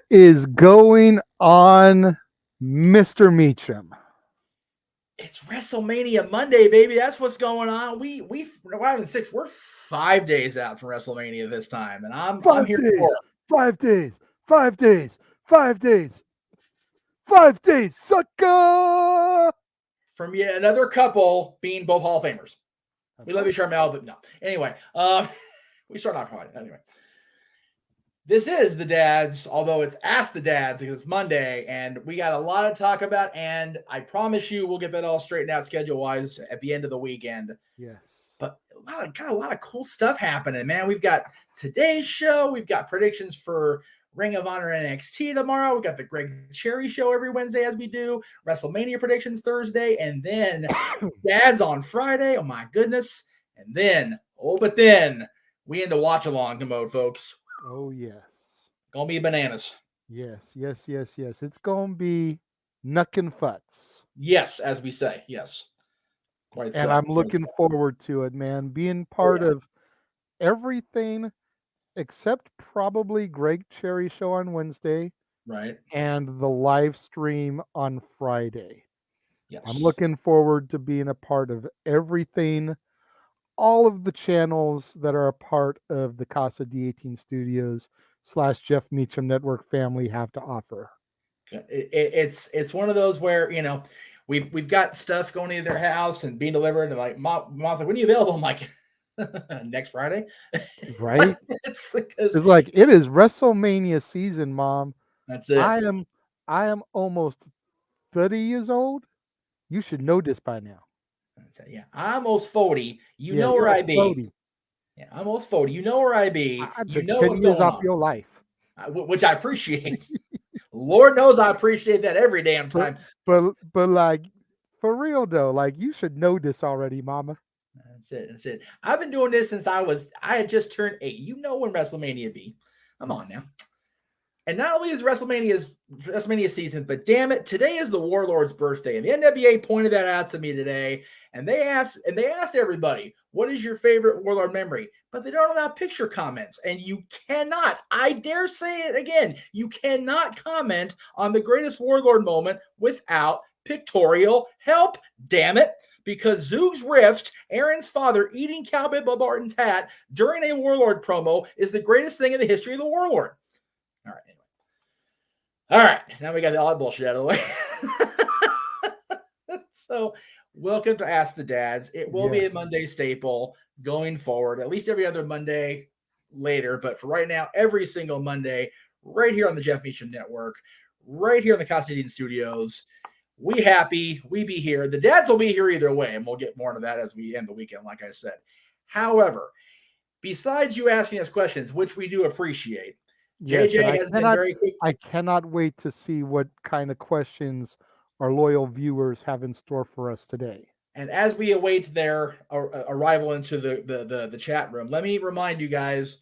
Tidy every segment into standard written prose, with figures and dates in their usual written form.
is going on, Mr. Meacham? It's WrestleMania Monday, baby. That's what's going on. We're having 6. We're 5 days out from WrestleMania this time, and I'm Five here days, for it. 5 days, 5 days, 5 days, 5 days, sucker! From yet another couple being both Hall of Famers. That's We love you, Charmel, but no. Anyway, we start off right. Anyway, this is the dads, although it's Ask the Dads because it's Monday, and we got a lot to talk about. And I promise you, we'll get that all straightened out schedule wise at the end of the weekend. Yes. But got a lot of cool stuff happening, man. We've got today's show. We've got predictions for Ring of Honor NXT tomorrow. We got the Greg Cherry show every Wednesday as we do. WrestleMania predictions Thursday, and then Dads on Friday. Oh my goodness! And then, but then we into watch along mode, folks. Oh, yes. Gonna be bananas. Yes. It's going to be nuck and futz. Yes, as we say. Yes. Quite so. And I'm looking forward to it, man. Being part of everything except probably Greg Cherry show on Wednesday. Right. And the live stream on Friday. Yes. I'm looking forward to being a part of everything, all of the channels that are a part of the Casa D18 Studios / Jeff Meacham Network family have to offer. It's one of those where, we've got stuff going into their house and being delivered, and like mom's like, when are you available? I'm like, next Friday. Right. it's like it is WrestleMania season, Mom. That's it. I am almost 30 years old. You should know this by now. Yeah, I'm almost 40. You know where I be. 40. Yeah, I'm almost 40. You know where I be. I you took know 10 years off your life. Which I appreciate. Lord knows I appreciate that every damn time. But like, for real though, like, you should know this already, Mama. That's it. I've been doing this since I had just turned 8. You know when WrestleMania be. I'm on now. And not only is WrestleMania season, but damn it, today is the Warlord's birthday. And the NWA pointed that out to me today. And they asked everybody, what is your favorite Warlord memory? But they don't allow picture comments. And you cannot, I dare say it again, you cannot comment on the greatest Warlord moment without pictorial help, damn it. Because Zoog's Rift, Aaron's father eating Cowboy Bob Orton's hat during a Warlord promo is the greatest thing in the history of the Warlord. All right, anyway. All right, now we got all that bullshit out of the way. So, welcome to Ask the Dads. It will be a Monday staple going forward, at least every other Monday later. But for right now, every single Monday, right here on the Jeff Meacham Network, right here in the Constantine Studios. We happy. We be here. The dads will be here either way, and we'll get more into that as we end the weekend, like I said. However, besides you asking us questions, which we do appreciate, JJ has been very quick. I cannot wait to see what kind of questions our loyal viewers have in store for us today. And as we await their arrival into the chat room, let me remind you guys,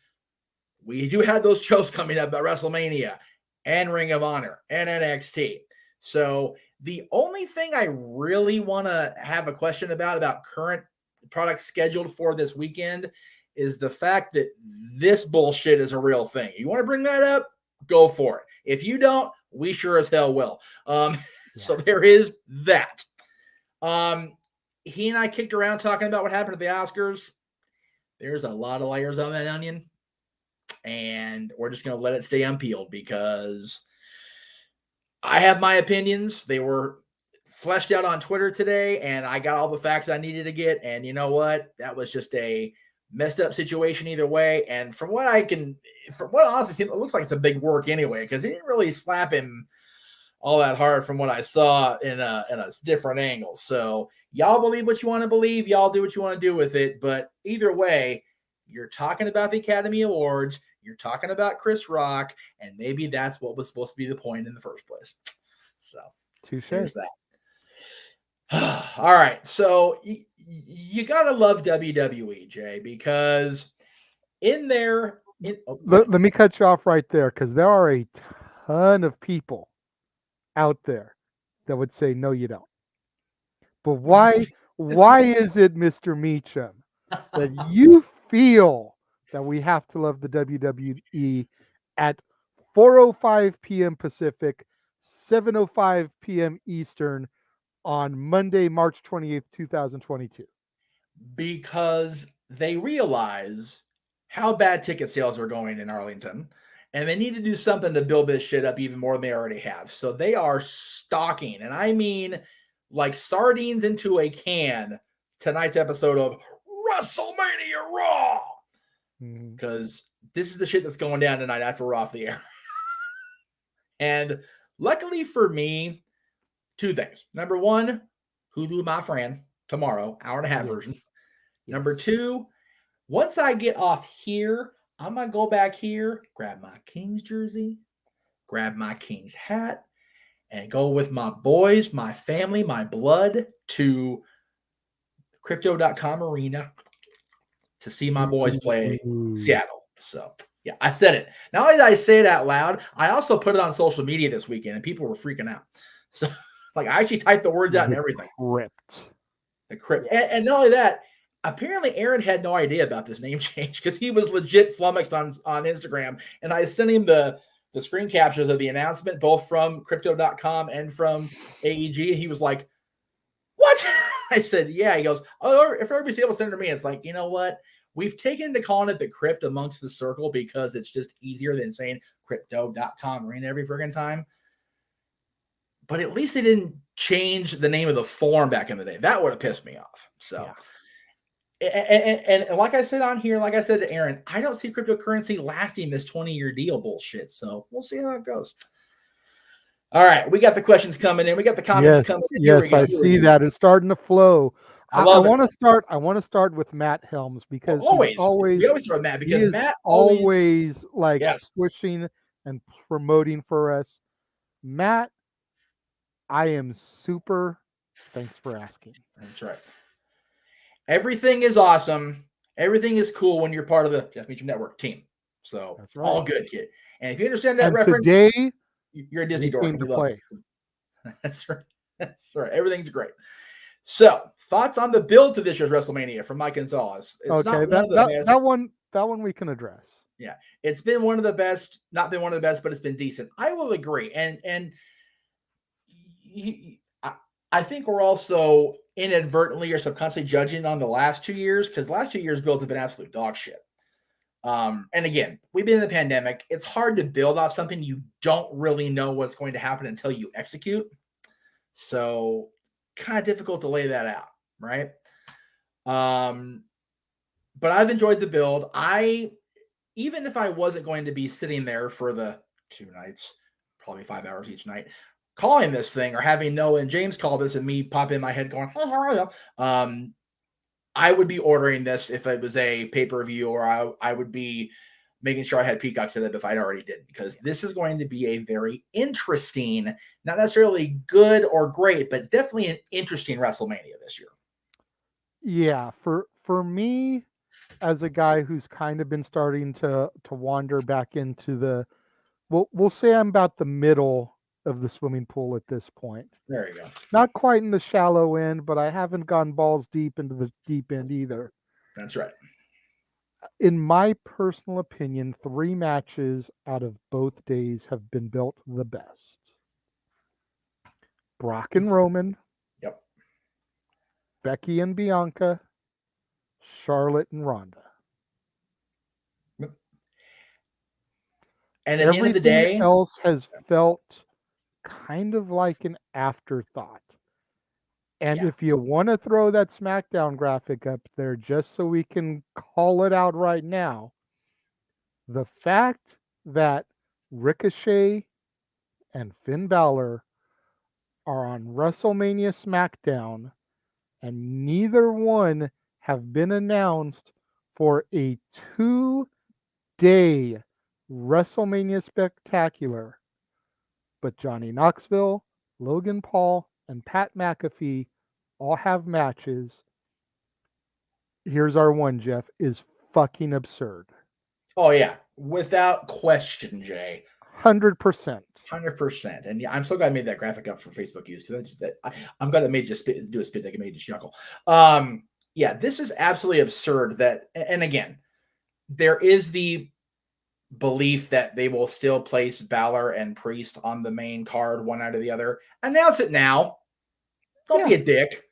we do have those shows coming up at WrestleMania and Ring of Honor and NXT. So the only thing I really want to have a question about current products scheduled for this weekend is the fact that this bullshit is a real thing. You want to bring that up? Go for it. If you don't, we sure as hell will. So there is that. He and I kicked around talking about what happened at the Oscars. There's a lot of layers on that onion. And we're just going to let it stay unpeeled because I have my opinions. They were fleshed out on Twitter today, and I got all the facts I needed to get. And you know what? That was just a messed up situation either way. And from what honestly it looks like it's a big work anyway, because he didn't really slap him all that hard from what I saw in a different angle. So y'all believe what you want to believe. Y'all do what you want to do with it. But either way, you're talking about the Academy Awards. You're talking about Chris Rock, and maybe that's what was supposed to be the point in the first place. So there's that. All right. So you got to love WWE, Jay, because in there. Let me cut you off right there, because there are a ton of people out there that would say, no, you don't. But why is it, Mr. Meacham, that you feel that we have to love the WWE at 4:05 p.m. Pacific, 7:05 p.m. Eastern on Monday, March 28th, 2022. Because they realize how bad ticket sales are going in Arlington, and they need to do something to build this shit up even more than they already have. So they are stocking, and I mean like sardines into a can, tonight's episode of WrestleMania Raw. Because this is the shit that's going down tonight after we're off the air. And luckily for me, two things. Number one, Hulu My Friend tomorrow, hour and a half version. Number two, once I get off here, I'm going to go back here, grab my Kings jersey, grab my Kings hat, and go with my boys, my family, my blood to Crypto.com Arena to see my boys play Seattle. So, yeah, I said it. Not only did I say it out loud, I also put it on social media this weekend, and people were freaking out. So, like, I actually typed the words out and everything. The Crypt. And not only that, apparently Aaron had no idea about this name change because he was legit flummoxed on Instagram. And I sent him the screen captures of the announcement, both from Crypto.com and from AEG. He was like, what? I said, yeah. He goes, oh, if everybody's able to send it to me, it's like, you know what? We've taken to calling it the Crypt amongst the circle because it's just easier than saying Crypto.com Arena every friggin' time. But at least they didn't change the name of the form back in the day. That would have pissed me off. So, and like I said on here, like I said to Aaron, I don't see cryptocurrency lasting this 20-year deal bullshit. So we'll see how it goes. All right, we got the questions coming in. We got the comments coming in. Yes, I see that. It's starting to flow. I want to start with Matt Helms because we always start with Matt because Matt always like pushing and promoting for us. Matt, I am super. Thanks for asking. That's right. Everything is awesome. Everything is cool when you're part of the Jeff Meacham Network team. So it's all good, kid. And if you understand that reference, today you're a Disney dork. To play. That's right. That's right. Everything's great. So thoughts on the build to this year's WrestleMania from Mike Gonzalez? It's that one we can address. Yeah, it's been one of the best. Not been one of the best, but it's been decent. I will agree. And I think we're also inadvertently or subconsciously judging on the last 2 years because the last 2 years builds have been absolute dog shit. And again, we've been in the pandemic. It's hard to build off something you don't really know what's going to happen until you execute. So kind of difficult to lay that out, right? But I've enjoyed the build. Even if I wasn't going to be sitting there for the 2 nights, probably 5 hours each night, calling this thing or having Noah and James call this and me pop in my head going, hey, how are you? I would be ordering this if it was a pay-per-view or I would be making sure I had Peacock set up if I'd already did because this is going to be a very interesting, not necessarily good or great, but definitely an interesting WrestleMania this year. Yeah, for me, as a guy who's kind of been starting to wander back into the, we'll say I'm about the middle of the swimming pool at this point. There you go. Not quite in the shallow end, but I haven't gone balls deep into the deep end either. That's right. In my personal opinion, 3 matches out of both days have been built the best. Brock and Roman. Yep. Becky and Bianca. Charlotte and Ronda. Yep. And at the end of the day, everything else has felt kind of like an afterthought. And if you want to throw that SmackDown graphic up there just so we can call it out right now, the fact that Ricochet and Finn Balor are on WrestleMania SmackDown and neither one have been announced for a 2-day WrestleMania spectacular, but Johnny Knoxville, Logan Paul, and Pat McAfee all have matches. Here's our one, Jeff, is fucking absurd. Oh, yeah. Without question, Jay. 100%. 100%. And yeah, I'm so glad I made that graphic up for Facebook use because I'm glad it made you do a spit take. It made you chuckle. Yeah, this is absolutely absurd that, and again, there is the belief that they will still place Balor and Priest on the main card one night or the other. Announce it now. Don't Yeah. be a dick.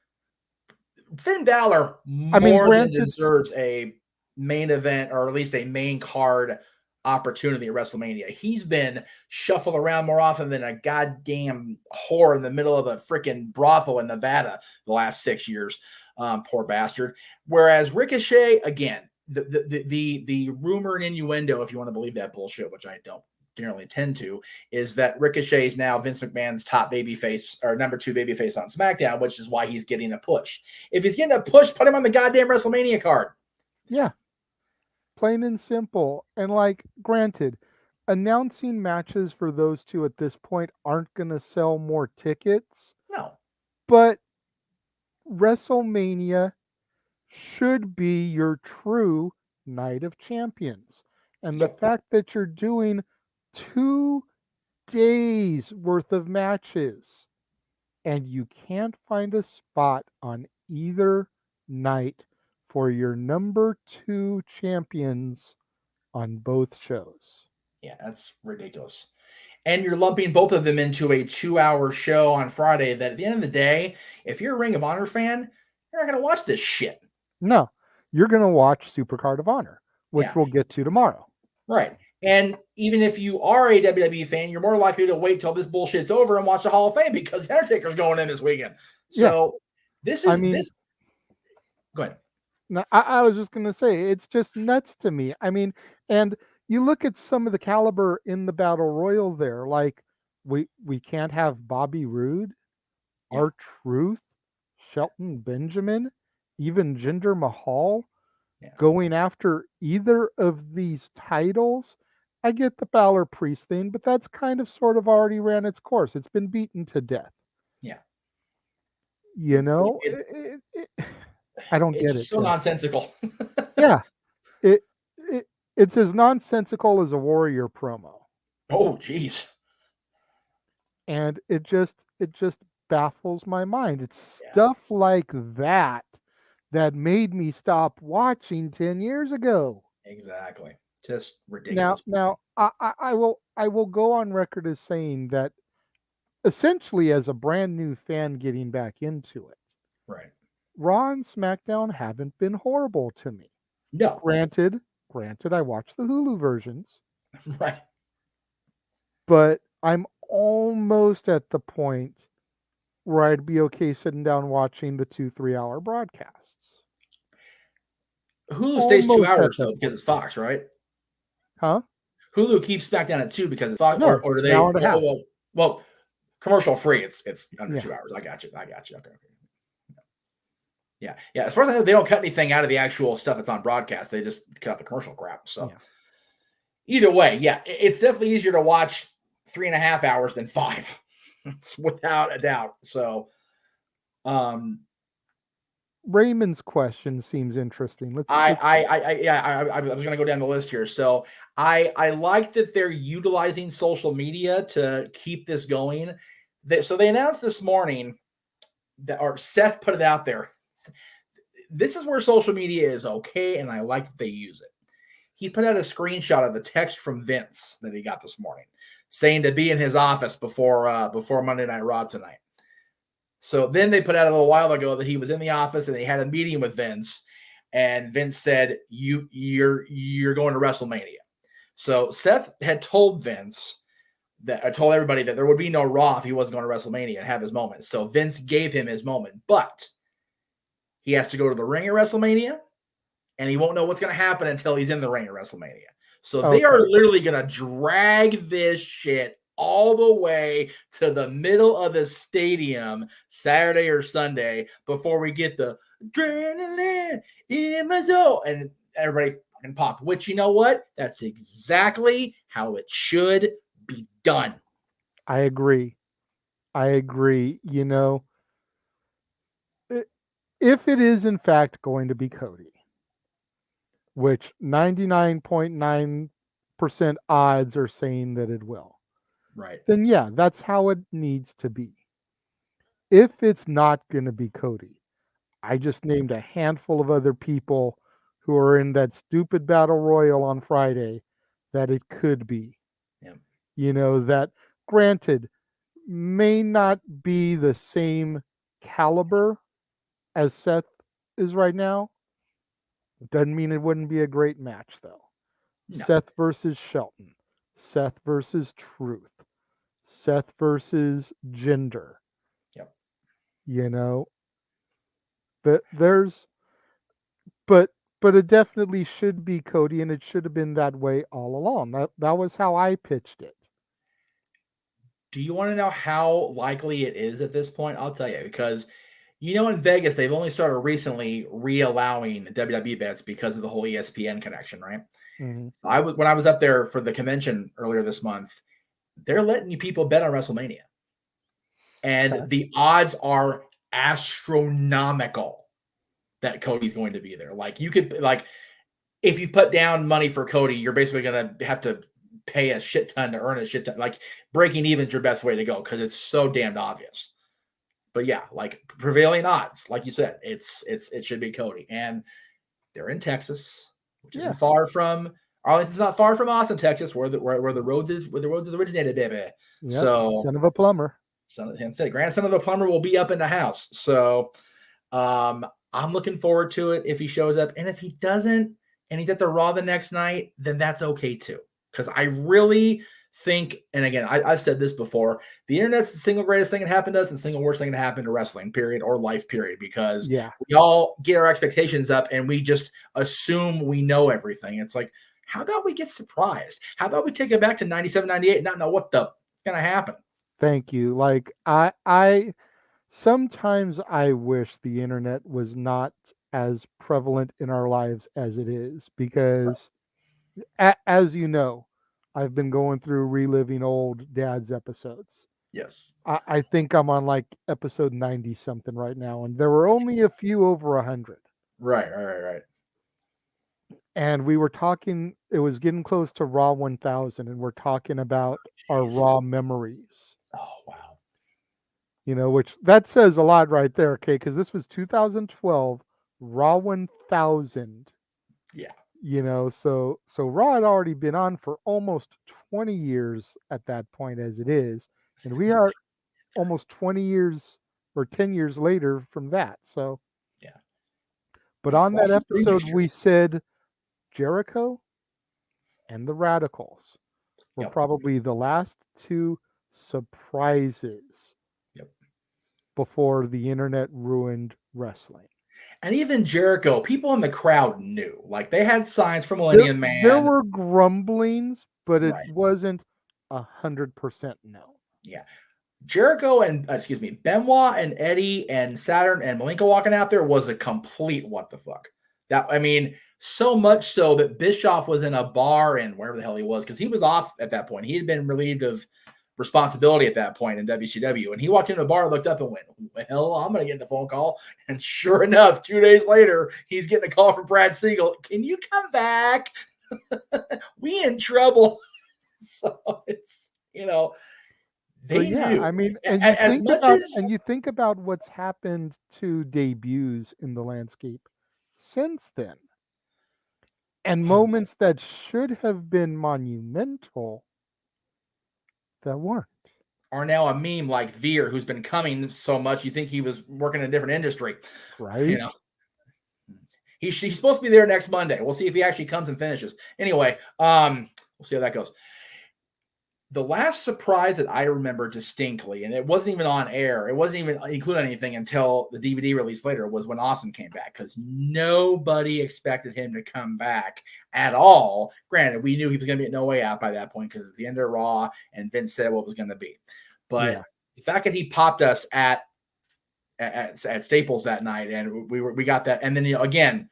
Finn Balor I mean, more than granted, deserves a main event or at least a main card opportunity at WrestleMania. He's been shuffled around more often than a goddamn whore in the middle of a freaking brothel in Nevada the last 6 years. Poor bastard. Whereas Ricochet, again, the rumor and innuendo, if you want to believe that bullshit, which I don't generally tend to, is that Ricochet is now Vince McMahon's top babyface or number 2 babyface on SmackDown, which is why he's getting a push. If he's getting a push, put him on the goddamn WrestleMania card. yeah, plain and simple. And like, granted, announcing matches for those two at this point aren't going to sell more tickets, No. but WrestleMania should be your true Night of Champions. And the Yep. fact that you're doing 2 days worth of matches and you can't find a spot on either night for your number 2 champions on both shows. Yeah, that's ridiculous. And you're lumping both of them into a 2-hour show on Friday that at the end of the day, if you're a Ring of Honor fan, you're not going to watch this shit. No, you're going to watch Supercard of Honor, which Yeah. we'll get to tomorrow. Right. And even if you are a WWE fan, you're more likely to wait till this bullshit's over and watch the Hall of Fame because Undertaker's going in this weekend. So this is this. Go ahead. No, I was just going to say, it's just nuts to me. I mean, and you look at some of the caliber in the Battle Royal there, like we can't have Bobby Roode, Yeah. R-Truth, Shelton Benjamin, even Jinder Mahal Yeah. going after either of these titles. I get the Balor Priest thing, but that's kind of sort of already ran its course. It's been beaten to death. Yeah. You It's- know, I don't It's get just it. so nonsensical. Yeah, it it's as nonsensical as a Warrior promo, Oh, geez. and it just baffles my mind. It's Yeah. stuff like that that made me stop watching 10 years ago. Exactly. Just ridiculous. Now I will go on record as saying that essentially as a brand new fan getting back into it, Right. Raw and SmackDown haven't been horrible to me. No. Granted, I watched the Hulu versions, Right. but I'm almost at the point where I'd be okay sitting down watching the 2 3 hour broadcasts. Hulu stays 2 Almost at hours that though because point. it's Fox, right? Huh? Hulu keeps SmackDown at 2 because it's Fox, No, or do an they? hour and a half. Well, commercial free. It's under Yeah. 2 hours. I got you. Okay. Yeah. As far as I know, they don't cut anything out of the actual stuff that's on broadcast. They just cut out the commercial crap. So Yeah. either way, yeah, it's definitely easier to watch 3.5 hours than 5, without a doubt. So, Raymond's question seems interesting. I was going to go down the list here. So I like that they're utilizing social media to keep this going. So they announced this morning that, or Seth put it out there. This is where social media is okay, and I like that they use it. He put out a screenshot of the text from Vince that he got this morning, saying to be in his office before Monday Night Raw tonight. So then they put out a little while ago that he was in the office and they had a meeting with Vince, and Vince said, "You're going to WrestleMania." So Seth had told Vince that I told everybody that there would be no Raw if he wasn't going to WrestleMania and have his moment. So Vince gave him his moment, but he has to go to the ring at WrestleMania, and he won't know what's going to happen until he's in the ring at WrestleMania. So they are literally going to drag this shit all the way to the middle of the stadium Saturday or Sunday before we get the adrenaline in my soul, and everybody fucking popped. Which, you know what? That's exactly how it should be done. I agree. You know, if it is in fact going to be Cody, which 99.9% odds are saying that it will, right? Then yeah, that's how it needs to be. If it's not going to be Cody, I just named a handful of other people who are in that stupid battle royal on Friday that it could be. Yeah. That granted may not be the same caliber as Seth is right now. Doesn't mean it wouldn't be a great match though. No. Seth versus Shelton, Seth versus Truth, Seth versus Jinder. Yep. You know, but there's but but it definitely should be Cody, and it should have been that way all along. That was how I pitched it. Do you want to know how likely it is at this point? I'll tell you, because in Vegas, they've only started recently re-allowing WWE bets because of the whole ESPN connection, right? Hmm. When I was up there for the convention earlier this month, they're letting you people bet on WrestleMania. And Okay. the odds are astronomical that Cody's going to be there. Like you could if you put down money for Cody, you're basically gonna have to pay a shit ton to earn a shit ton. Like breaking even's your best way to go because it's so damned obvious. But yeah, like prevailing odds, like you said, it should be Cody. And they're in Texas, which Yeah. isn't far from Arlington's not far from Austin, Texas, where the road is originated, baby. Yep. So Son of a plumber. grandson of a plumber will be up in the house. So I'm looking forward to it if he shows up. And if he doesn't and he's at the Raw the next night, then that's okay too. Because I really think, and again, I've said this before, the internet's the single greatest thing that happened to us and single worst thing that happened to wrestling, period, or life, period, because Yeah. we all get our expectations up and we just assume we know everything. It's like, how about we get surprised? How about we take it back to 97, 98 and not know what the going to happen? Thank you. Like I sometimes I wish the internet was not as prevalent in our lives as it is because as you know, I've been going through reliving old dad's episodes. Yes. I think I'm on like episode 90 something right now, and there were only a few over 100. Right. And we were talking, it was getting close to Raw 1000, and we're talking about our Jeez. Raw memories. Oh, wow. Which that says a lot right there, okay? Because this was 2012, Raw 1000. Yeah. So Raw had already been on for almost 20 years at that point as it is, and we are almost 20 years or 10 years later from that. So, Yeah. but on that Watch history episode, next year. we said Jericho and the Radicals were Yep. probably the last two surprises Yep. before the internet ruined wrestling. And even Jericho, people in the crowd knew. Like they had signs from There, Millennium there Man. were grumblings, but it Right. wasn't 100% no. Yeah. Jericho and Benoit and Eddie and Saturn and Malenko walking out there was a complete what the fuck. So much so that Bischoff was in a bar and wherever the hell he was, because he was off at that point. He had been relieved of responsibility at that point in WCW. And he walked into a bar, looked up and went, well, I'm going to get the phone call. And sure enough, 2 days later, he's getting a call from Brad Siegel. Can you come back? We in trouble. So it's, they knew. I mean, and you think about what's happened to debuts in the landscape since then. And moments that should have been monumental that weren't. Are now a meme like Veer, who's been coming so much, you think he was working in a different industry. Right? He's supposed to be there next Monday. We'll see if he actually comes and finishes. Anyway, we'll see how that goes. The last surprise that I remember distinctly, and it wasn't even on air, it wasn't even included anything until the DVD release later, was when Austin came back, because nobody expected him to come back at all. Granted, we knew he was going to be at No Way Out by that point because it's the end of Raw, and Vince said what was going to be. But the fact that he popped us at Staples that night, and we got that, and then again,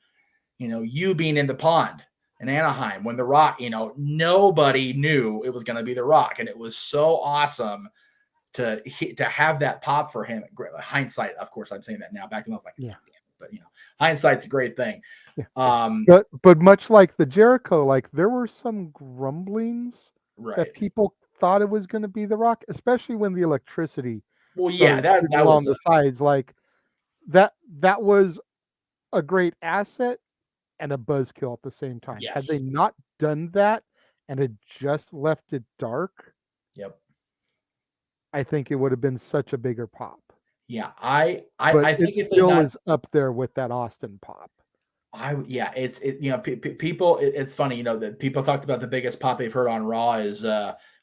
you being in the pond in Anaheim when The Rock, nobody knew it was going to be The Rock, and it was so awesome to have that pop for him. Hindsight, of course, I'm saying that now. Back then, I was like, yeah, but hindsight's a great thing. Yeah. But much like the Jericho, like there were some grumblings that people thought it was going to be The Rock, especially when the electricity. Well, yeah, that was on the sides, like that was a great asset and a buzzkill at the same time. Yes. Had they not done that and had just left it dark, Yep. I think it would have been such a bigger pop. Yeah. I But I it think if they'd still not is up there with that Austin pop. yeah, people. It's funny, that people talked about the biggest pop they've heard on Raw is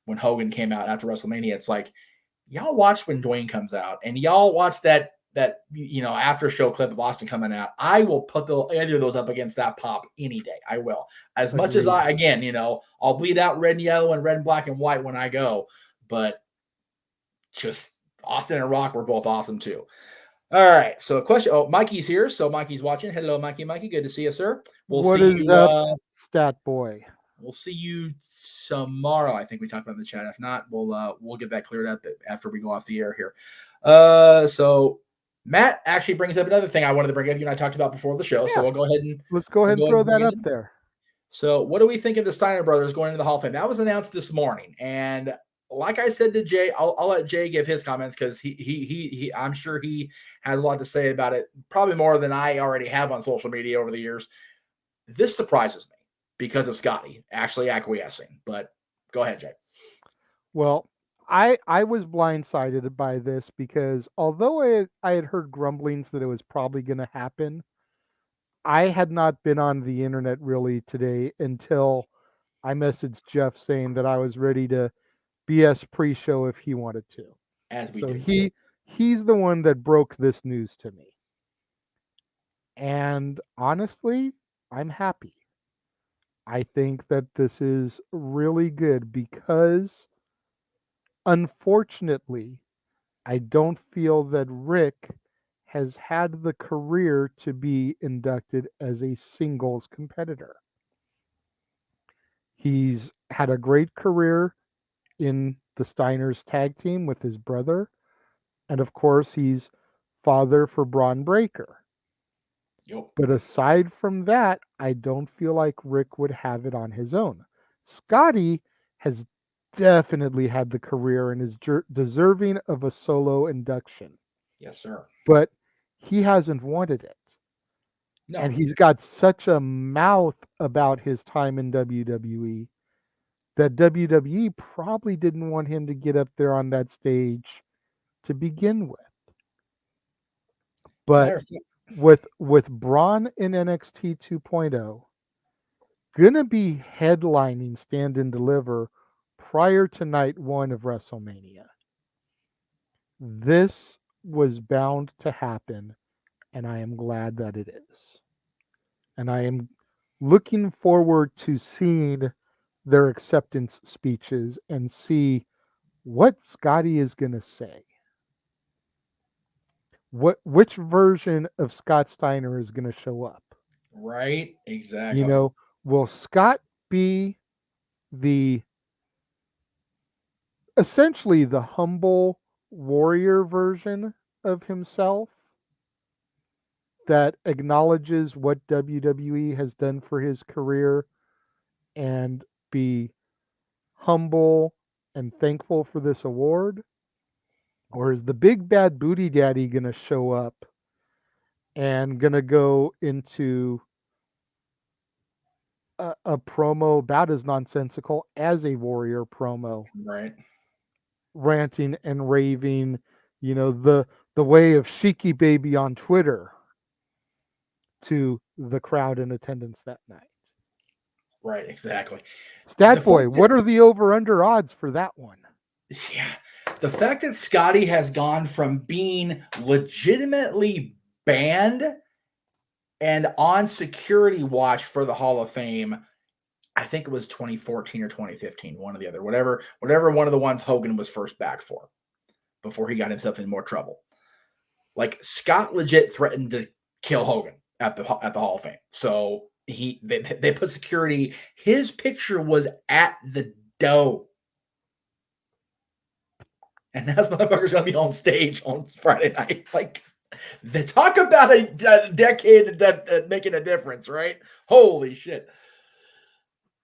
when Hogan came out after WrestleMania. It's like y'all watch when Dwayne comes out, and y'all watch that after show clip of Austin coming out. I will put either of those up against that pop any day. I will. As much as Agreed. I'll bleed out red and yellow and red and black and white when I go, but just Austin and Rock were both awesome too. All right. So a question. Oh, Mikey's here. So Mikey's watching. Hello, Mikey. Mikey, good to see you, sir. We'll What see is you. up, Stat Boy? We'll see you tomorrow. I think we talked about in the chat. If not, we'll get that cleared up after we go off the air here. So Matt actually brings up another thing I wanted to bring up. You and I talked about before the show. So Yeah. we'll go ahead and Let's go ahead and throw that bring it up in. there. So what do we think of the Steiner brothers going into the Hall of Fame? That was announced this morning, and like I said to Jay, I'll let Jay give his comments because he I'm sure he has a lot to say about it, probably more than I already have on social media over the years. This surprises me because of Scotty actually acquiescing. But go ahead, Jay. Well, I was blindsided by this because although I had heard grumblings that it was probably going to happen, I had not been on the internet really today until I messaged Jeff saying that I was ready to BS pre-show if he wanted to. As we So do. he's the one that broke this news to me. And honestly, I'm happy. I think that this is really good because unfortunately, I don't feel that Rick has had the career to be inducted as a singles competitor. He's had a great career in the Steiners tag team with his brother. And of course, he's father for Braun Breaker. Yep. But aside from that, I don't feel like Rick would have it on his own. Scotty has definitely had the career and is deserving of a solo induction, Yes, sir. but he hasn't wanted it. No. And he's got such a mouth about his time in WWE that WWE probably didn't want him to get up there on that stage to begin with. But with Braun in NXT 2.0, gonna be headlining Stand and Deliver prior to night one of WrestleMania. This was bound to happen, and I am glad that it is. And I am looking forward to seeing their acceptance speeches and see what Scotty is going to say. Which version of Scott Steiner is going to show up? Right? Exactly. You know, will Scott be the essentially the humble warrior version of himself that acknowledges what WWE has done for his career and be humble and thankful for this award? Or is the big bad booty daddy going to show up and going to go into a promo about as nonsensical as a warrior promo? Right. Ranting and raving, the way of Sheiky Baby on Twitter to the crowd in attendance that night. Right, exactly. Stat Boy, what are the over-under odds for that one? Yeah. The fact that Scotty has gone from being legitimately banned and on security watch for the Hall of Fame, I think it was 2014 or 2015, one or the other, whatever one of the ones Hogan was first back for before he got himself in more trouble. Like Scott legit threatened to kill Hogan at the Hall of Fame. So they put security. His picture was at the door. And that's motherfucker's gonna be on stage on Friday night. Like, they talk about a decade that making a difference, right? Holy shit!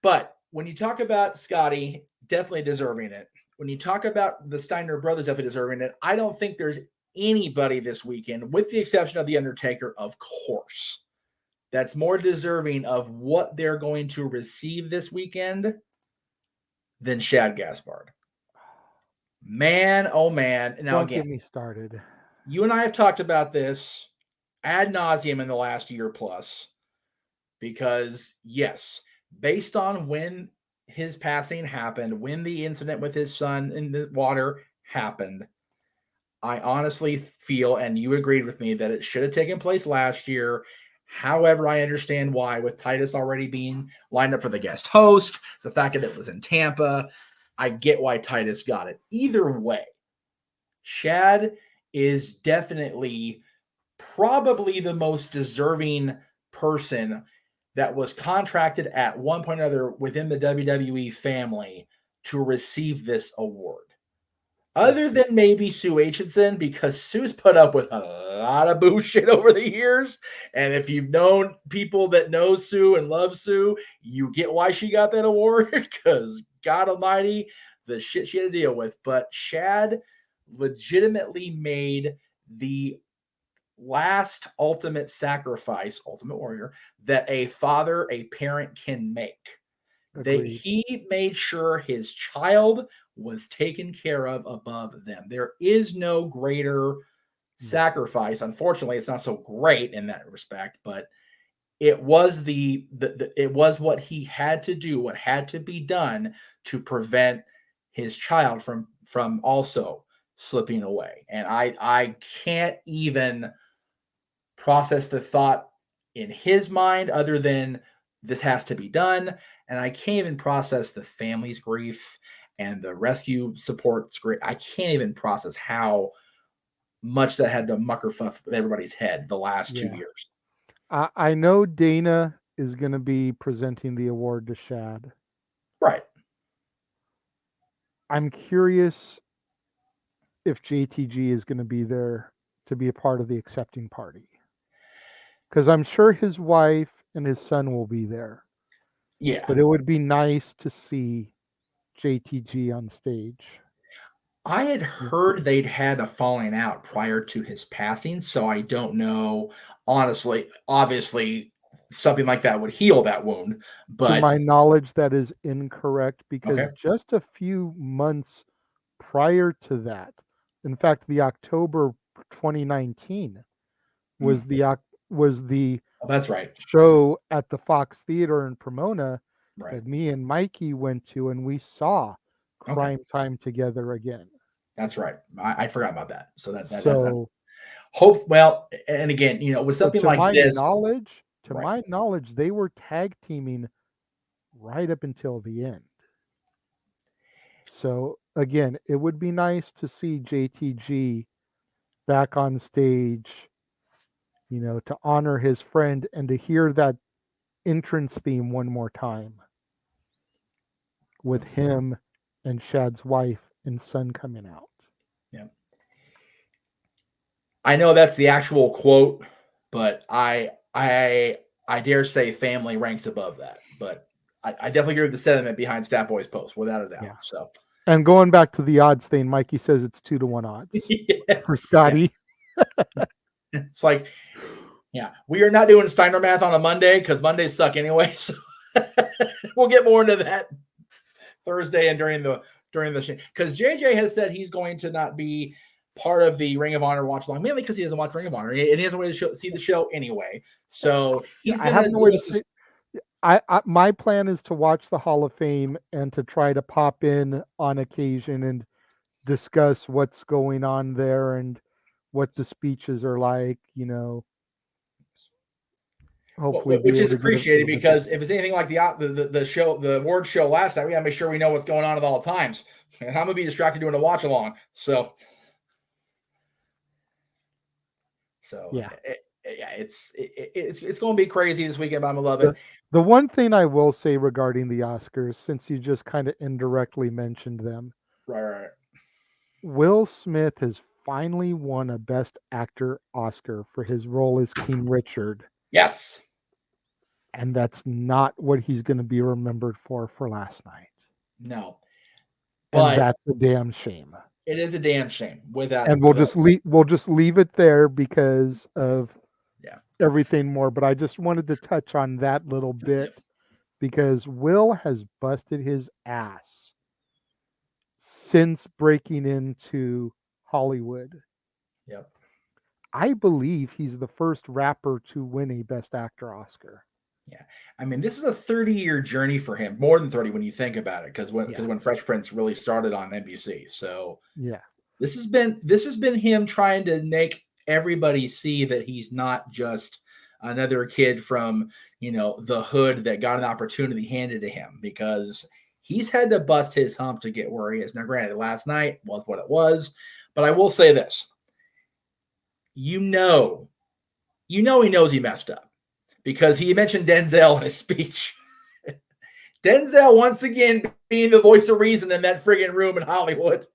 But when you talk about Scotty, definitely deserving it. When you talk about the Steiner brothers, definitely deserving it. I don't think there's anybody this weekend, with the exception of the Undertaker, of course, that's more deserving of what they're going to receive this weekend than Shad Gaspard. Man, oh man. Now, Don't again, get me started. you and I have talked about this ad nauseum in the last year plus because, yes, based on when his passing happened, when the incident with his son in the water happened, I honestly feel, and you agreed with me, that it should have taken place last year. However, I understand why, with Titus already being lined up for the guest host, the fact that it was in Tampa, I get why Titus got it. Either way, Shad is definitely probably the most deserving person that was contracted at one point or another within the WWE family to receive this award. Yes. Other than maybe Sue Aitchison, because Sue's put up with a lot of bullshit over the years. And if you've known people that know Sue and love Sue, you get why she got that award. Because God Almighty, the shit she had to deal with. But Shad legitimately made the last ultimate sacrifice, Ultimate Warrior, that a father, a parent can make. Agreed. He made sure his child was taken care of above them. There is no greater sacrifice. Unfortunately, it's not so great in that respect, but it was it was what he had to do, what had to be done to prevent his child from also slipping away. And I can't even process the thought in his mind other than this has to be done. And I can't even process the family's grief and the rescue support's grief. I can't even process how much that had to muckerfuff with everybody's head the last 2 Yeah. years. I know Dana is going to be presenting the award to Shad. Right. I'm curious if JTG is going to be there to be a part of the accepting party. Because I'm sure his wife and his son will be there. Yeah. But it would be nice to see JTG on stage. I had heard they'd had a falling out prior to his passing, so I don't know. Honestly, obviously, something like that would heal that wound. To But my knowledge, that is incorrect because okay. just a few months prior to that, in fact, the October 2019 was Mm. the Oh, that's right. show at the Fox Theater in Pomona Right. that me and Mikey went to, and we saw Okay. Crime Time together again. That's right. I forgot about that. So that's So, hope. Well, and again, with so something like this, right? my knowledge, they were tag teaming right up until the end. So again, it would be nice to see JTG back on stage, to honor his friend and to hear that entrance theme one more time with him and Shad's wife and son coming out. Yeah. I know that's the actual quote, but I dare say family ranks above that. But I definitely agree with the sentiment behind Stat Boy's post, without a doubt. Yeah. So And going back to the odds thing, Mikey says it's 2-1 odds for yes, yeah. Scotty. It's like, yeah, we are not doing Steiner math on a Monday because Mondays suck anyway. So we'll get more into that Thursday and during the because JJ has said he's going to not be part of the Ring of Honor watch along, mainly because he doesn't watch Ring of Honor and he doesn't want to see the show anyway. So he's I going have to no way do to us. say. My plan is to watch the Hall of Fame and to try to pop in on occasion and discuss what's going on there and what the speeches are like. Hopefully be Which able is to get a appreciated little bit better. because if it's anything like the show, the award show last night, we got to make sure we know what's going on at all times. And I'm gonna be distracted doing a watch along. So Yeah. yeah, it's going to be crazy this weekend, but I'm gonna love it. The one thing I will say regarding the Oscars, since you just kind of indirectly mentioned them, Right. Will Smith has finally won a Best Actor Oscar for his role as King Richard. Yes. And that's not what he's going to be remembered for last night. No. And that's a damn shame. It is a damn shame. And we'll just leave it there because of everything more. But I just wanted to touch on that little bit because Will has busted his ass since breaking into Hollywood. Yep. I believe he's the first rapper to win a Best Actor Oscar. Yeah. I mean, this is a 30-year journey for him, more than 30 when you think about it, because when Fresh Prince really started on NBC. So Yeah. this has been him trying to make everybody see that he's not just another kid from, the hood that got an opportunity handed to him, because he's had to bust his hump to get where he is. Now, granted, last night was what it was, but I will say this. He knows he messed up, because he mentioned Denzel in his speech. Denzel, once again, being the voice of reason in that friggin' room in Hollywood.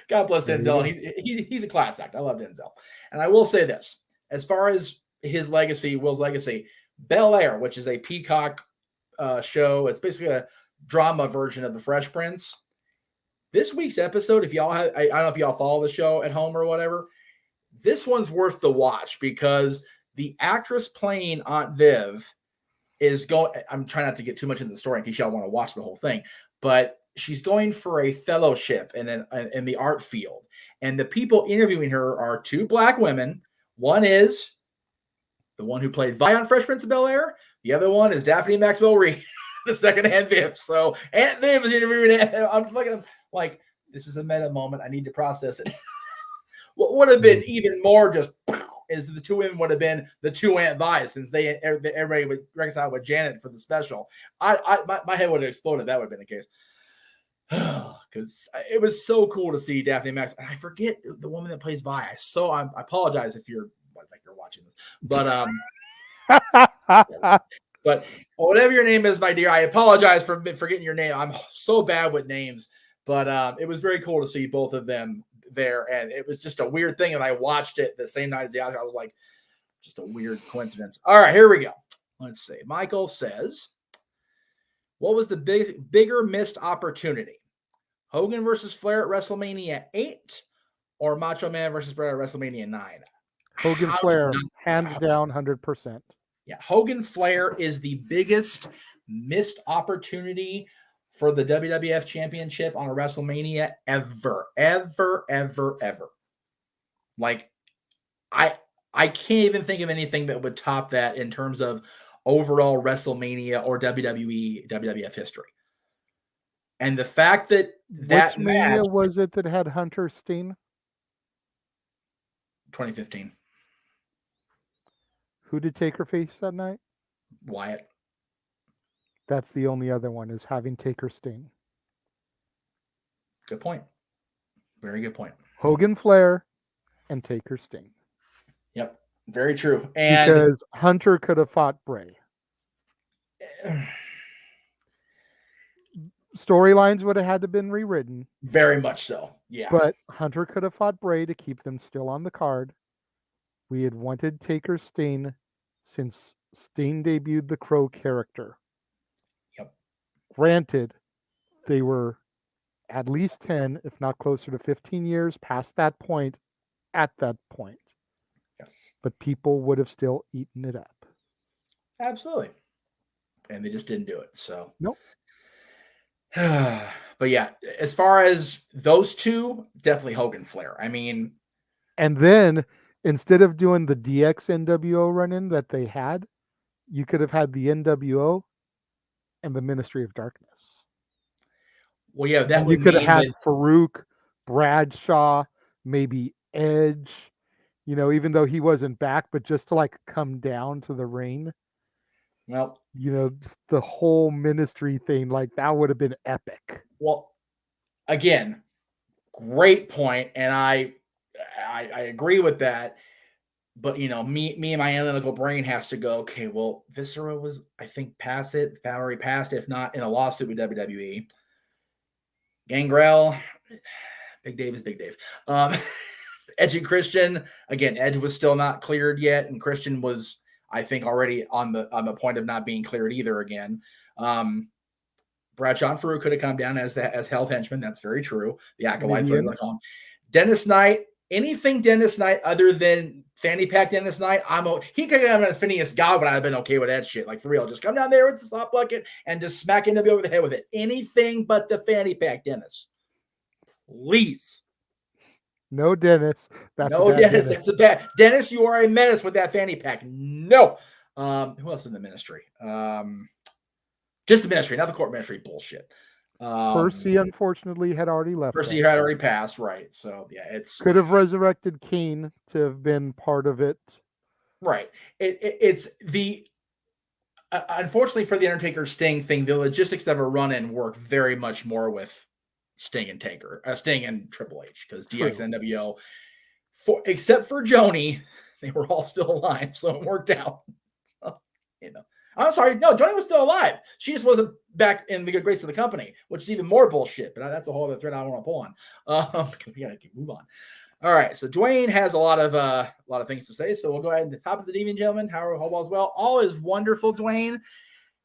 God bless Denzel. He's a class act. I love Denzel. And I will say this. As far as his legacy, Will's legacy, Bel Air, which is a Peacock show, it's basically a drama version of The Fresh Prince. This week's episode, if y'all have, I don't know if y'all follow the show at home or whatever, this one's worth the watch, because the actress playing Aunt Viv is going, I'm trying not to get too much into the story in case y'all want to watch the whole thing, but she's going for a fellowship in the art field. And the people interviewing her are two Black women. One is the one who played Vi on Fresh Prince of Bel-Air. The other one is Daphne Maxwell Reid, the second Aunt Viv. So Aunt Viv is interviewing. I'm like, this is a meta moment. I need to process it. What would have been even more just is the two women would have been the two Aunt Vi's, since everybody would reconcile with Janet for the special. My head would have exploded. That would have been the case. Because it was so cool to see Daphne Max. And I forget the woman that plays Vi. I apologize if you're watching this, but but whatever your name is, my dear, I apologize for forgetting your name. I'm so bad with names, but it was very cool to see both of them there, and it was just a weird thing. And I watched it the same night as the Oscar. I was like, just a weird coincidence. All right, here we go. Let's see. Michael says, what was the bigger missed opportunity? Hogan versus Flair at WrestleMania 8 or Macho Man versus Bret at WrestleMania 9? Hogan Flair, hands down, 100%. Yeah, Hogan Flair is the biggest missed opportunity for the WWF Championship on a WrestleMania ever. Like, I can't even think of anything that would top that in terms of overall WrestleMania or WWF history. And the fact that Which Mania was it that had Hunter Steen? 2015. Who did Taker face that night? Wyatt. That's the only other one, is having Taker Sting. Good point. Very good point. Hogan Flair and Taker Sting. Yep. Very true. And because Hunter could have fought Bray. Storylines would have had to been rewritten. Very much so. Yeah. But Hunter could have fought Bray to keep them still on the card. We had wanted Taker Sting since Sting debuted the Crow character. Yep. Granted, they were at least 10, if not closer to 15 years past that point, at that point. Yes. But people would have still eaten it up. Absolutely. And they just didn't do it. So. Nope. But yeah, as far as those two, definitely Hogan Flair. I mean. And then, instead of doing the DX NWO run-in that they had, you could have had the NWO and the Ministry of Darkness. Well, yeah, that would you could have had that... Farouk, Bradshaw, maybe Edge, even though he wasn't back, but just to like come down to the ring. Well, the whole ministry thing, like that would have been epic. Well, again, great point, and I agree with that. But me and my analytical brain has to go, okay, well, Viscera was, I think, already passed, if not in a lawsuit with WWE. Gangrel, Big Dave is Big Dave. Edge and Christian, again, Edge was still not cleared yet, and Christian was, I think, already on the point of not being cleared either again. Bradshaw and Farouk could have come down as health henchmen. That's very true. The acolytes, whatever you want to call him. Dennis Knight, anything Dennis Knight other than fanny pack Dennis Knight, he could have come as Phineas God, but I'd have been okay with that shit. Like, for real, just come down there with the slop bucket and just smack NW over the head with it. Anything but the fanny pack Dennis. Please. No, Dennis. That's a No, bad Dennis. Dennis. That's a bad. Dennis, you are a menace with that fanny pack. No. Who else in the ministry? Just the ministry, not the court ministry bullshit. Percy, unfortunately, had already left Percy that. had already passed, right? So yeah, it's Could have resurrected Kane to have been part of it. right. It's the unfortunately for the Undertaker Sting thing, the logistics of a run-in work very much more with Sting and Taker, Sting and Triple H, because True. DX except for Joni, they were all still alive, so it worked out. So, I'm sorry, no, Joni was still alive. She just wasn't back in the good grace of the company, which is even more bullshit. But that's a whole other thread I don't want to pull on. Because we gotta move on. All right, so Dwayne has a lot of things to say, so we'll go ahead and the top of the evening, gentlemen. How are all's well? All is wonderful, Dwayne,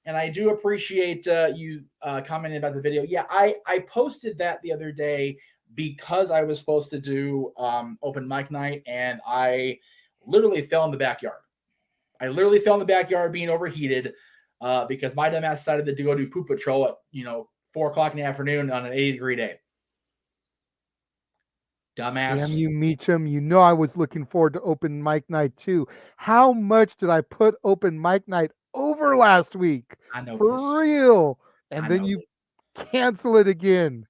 and I do appreciate you commenting about the video. Yeah, I posted that the other day because I was supposed to do open mic night, and I literally fell in the backyard. I literally fell in the backyard being overheated because my dumbass decided to go do poop patrol at 4:00 in the afternoon on an 80-degree day. Dumbass. Damn you, Meacham. You know I was looking forward to open mic night too. How much did I put open mic night over last week? I know For this. real. And I then know you this. cancel it again.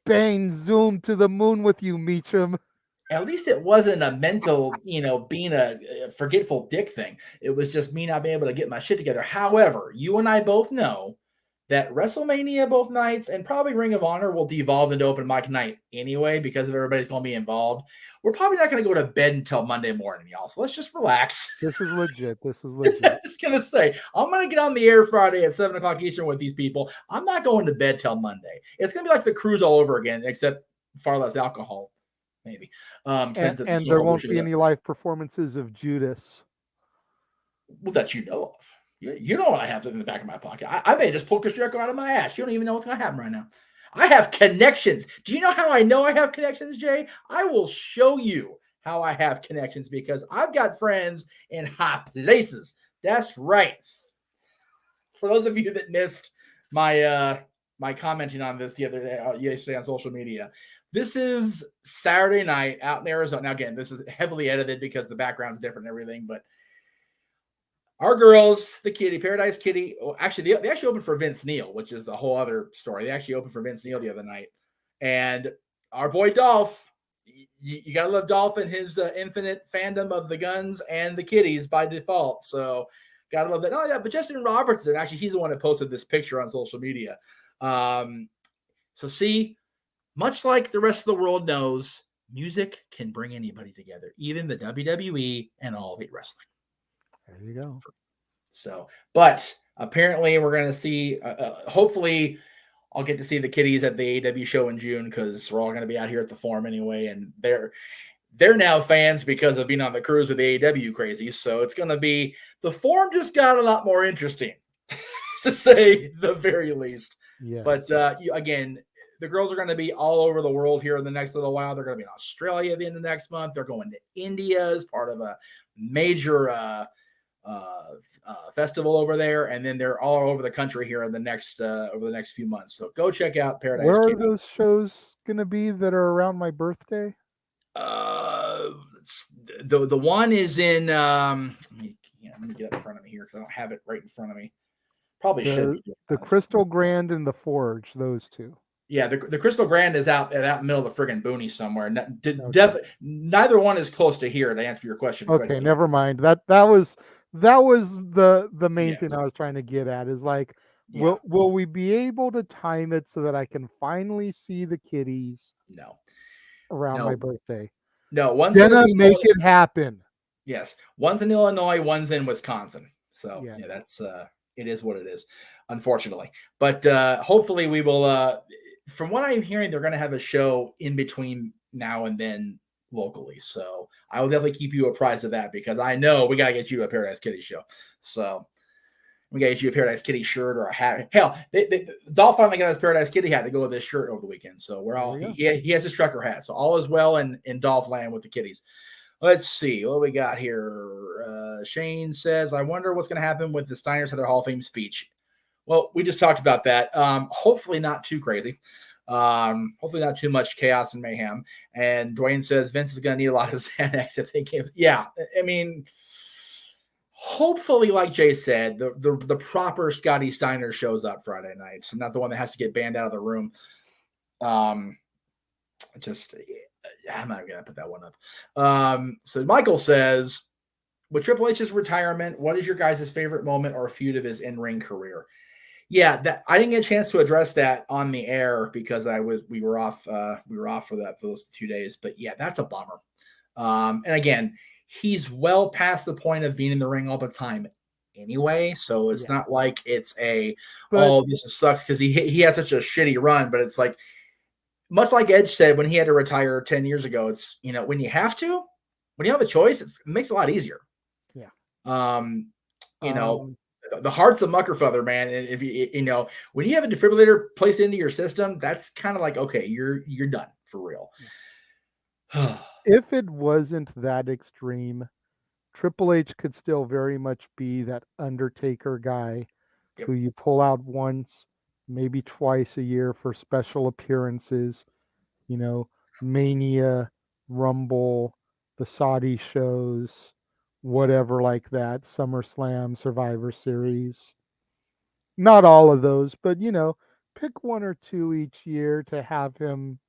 Bang, zoom to the moon with you, Meacham. At least it wasn't a mental, being a forgetful dick thing. It was just me not being able to get my shit together. However, you and I both know that WrestleMania both nights and probably Ring of Honor will devolve into open mic night anyway because of everybody's going to be involved. We're probably not going to go to bed until Monday morning, y'all. So let's just relax. This is legit. This is legit. I'm just going to say, I'm going to get on the air Friday at 7 o'clock Eastern with these people. I'm not going to bed till Monday. It's going to be like the cruise all over again, except far less alcohol. Maybe. And there won't be any live performances of Judas. Well, that you know of. You know what I have in the back of my pocket. I may just pull Chris Jericho out of my ass. You don't even know what's going to happen right now. I have connections. Do you know how I know I have connections, Jay? I will show you how I have connections because I've got friends in high places. That's right. For those of you that missed my my commenting on this the other day, yesterday on social media, this is Saturday night out in Arizona. Now, again, this is heavily edited because the background's different and everything, but our girls, the Kitty, Paradise Kitty, actually, they actually opened for Vince Neil, which is a whole other story. They actually opened for Vince Neil the other night. And our boy Dolph, you got to love Dolph and his infinite fandom of the Guns and the Kitties by default. So, got to love that. Oh, yeah, but Justin Robertson, actually, he's the one that posted this picture on social media. So, see, much like the rest of the world knows, music can bring anybody together, even the WWE and all the wrestling. There you go. So, but apparently we're going to see, hopefully I'll get to see the Kitties at the AEW show in June because we're all going to be out here at the Forum anyway. And they're now fans because of being on the cruise with the AEW crazies. So it's going to be, the Forum just got a lot more interesting to say the very least. Yes. But again, the girls are going to be all over the world here in the next little while. They're going to be in Australia at the end of next month. They're going to India as part of a major festival over there, and then they're all over the country here in the next over the next few months. So go check out Paradise. Where are those shows gonna be that are around my birthday? The one is in let me get it in front of me here because I don't have it right in front of me. Probably should be the Crystal Grand and the Forge, those two. Yeah, the Crystal Grand is out in the middle of the friggin' boonies somewhere. Neither one is close to here to answer your question. Okay, quickly. Never mind. That was the main thing I was trying to get at is like, will we be able to time it so that I can finally see the Kitties? No. Around my birthday. No, one's gonna make it happen. Yes, one's in Illinois, one's in Wisconsin. So yeah that's it is what it is, unfortunately. But hopefully we will. From what I'm hearing, they're going to have a show in between now and then locally. So I will definitely keep you apprised of that because I know we got to get you a Paradise Kitty show. So we got to get you a Paradise Kitty shirt or a hat. Hell, Dolph finally got his Paradise Kitty hat to go with this shirt over the weekend. So we're all he has his trucker hat. So all is well in Dolph land with the Kitties. Let's see what we got here. Shane says, I wonder what's going to happen with the Steiners' Heather Hall of Fame speech. Well, we just talked about that. Hopefully not too crazy. Hopefully not too much chaos and mayhem. And Dwayne says Vince is going to need a lot of Xanax if they give. Yeah, I mean, hopefully, like Jay said, the proper Scotty Steiner shows up Friday night, so not the one that has to get banned out of the room. Just I'm not gonna put that one up. So Michael says, with Triple H's retirement, what is your guys' favorite moment or feud of his in-ring career? Yeah, that I didn't get a chance to address that on the air because we were off for those 2 days. But yeah, that's a bummer. And again, he's well past the point of being in the ring all the time anyway. So it's not like it's this sucks because he had such a shitty run. But it's like, much like Edge said when he had to retire 10 years ago, it's, when you have to, when you have a choice, it makes it a lot easier. Yeah. The heart's a muckerfeather, man. And if when you have a defibrillator placed into your system, that's kind of like, okay, you're done for real. If it wasn't that extreme, Triple H could still very much be that Undertaker guy who you pull out once, maybe twice a year for special appearances, Mania, Rumble, the Saudi shows, whatever like that, SummerSlam, Survivor Series. Not all of those, but pick one or two each year to have him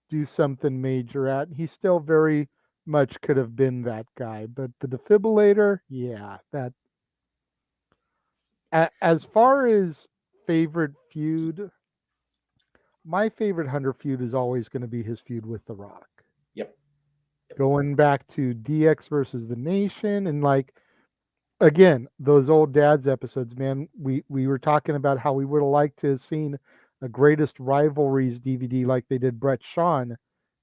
do something major at. He still very much could have been that guy, but the defibrillator, yeah, that. As far as favorite feud, my favorite Hunter feud is always going to be his feud with The Rock. Yep. Going back to DX versus the Nation, and again, those old dads episodes, man, we were talking about how we would have liked to have seen a greatest rivalries DVD like they did Brett Shawn,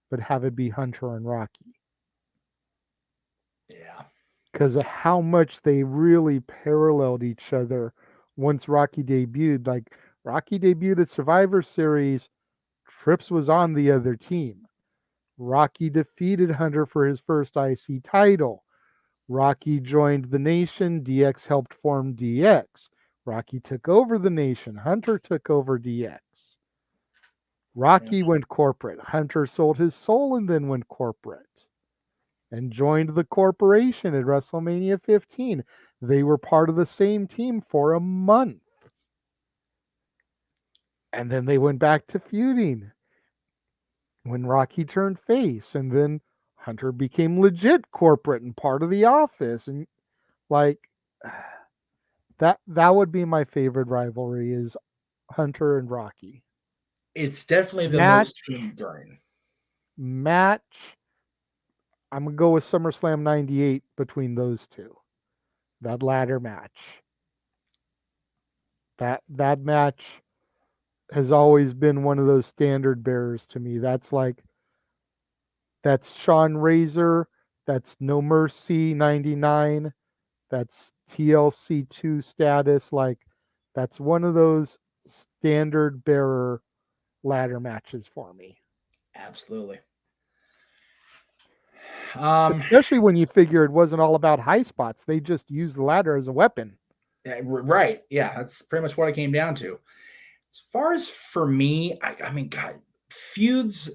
but have it be Hunter and Rocky. Yeah. Because of how much they really paralleled each other once Rocky debuted. Like, Rocky debuted at Survivor Series, Trips was on the other team. Rocky defeated Hunter for his first IC title. Rocky joined the Nation. DX helped form DX. Rocky took over the Nation. Hunter took over DX. Rocky went corporate. Hunter sold his soul and then went corporate and joined the corporation at WrestleMania 15. They were part of the same team for a month. And then they went back to feuding when Rocky turned face, and then Hunter became legit corporate and part of the office. And that would be my favorite rivalry, is Hunter and Rocky. It's definitely the most enduring match. I'm gonna go with SummerSlam '98 between those two. That ladder match. That match has always been one of those standard bearers to me. That's Sean Razor, that's No Mercy 99, that's TLC 2 status. That's one of those standard bearer ladder matches for me. Absolutely. Especially when you figure it wasn't all about high spots. They just used the ladder as a weapon. Right. Yeah, that's pretty much what it came down to. As far as for me, I mean, God, feuds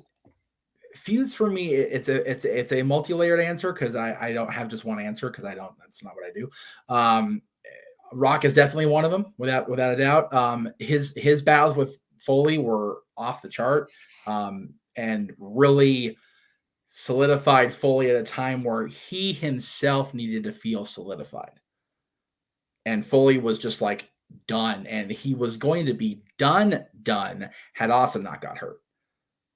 for me, it's a multi-layered answer because I don't have just one answer because that's not what I do. Rock is definitely one of them without a doubt. His battles with Foley were off the chart, and really solidified Foley at a time where he himself needed to feel solidified. And Foley was just like done, and he was going to be done had Austin not got hurt.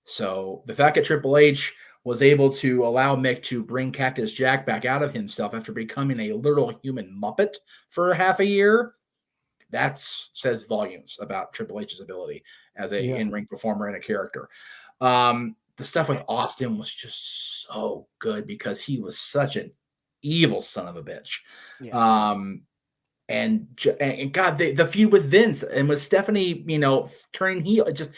So the fact that Triple H was able to allow Mick to bring Cactus Jack back out of himself after becoming a literal human Muppet for half a year, that says volumes about Triple H's ability as a in-ring performer and a character. The stuff with Austin was just so good because he was such an evil son of a bitch. Yeah. And God, the feud with Vince and with Stephanie, turning heel. Just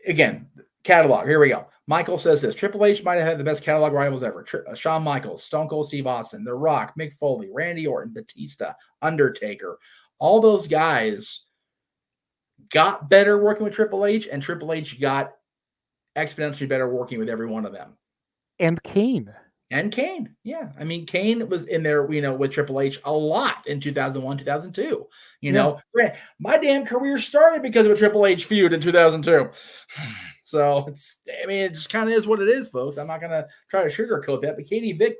again, catalog. Here we go. Michael says this: Triple H might have had the best catalog rivals ever. Shawn Michaels, Stone Cold Steve Austin, The Rock, Mick Foley, Randy Orton, Batista, Undertaker. All those guys got better working with Triple H, and Triple H got exponentially better working with every one of them. And Kane. And Kane, yeah. I mean, Kane was in there, with Triple H a lot in 2001, 2002. Yeah. My damn career started because of a Triple H feud in 2002. So it just kind of is what it is, folks. I'm not going to try to sugarcoat that, but Katie Vick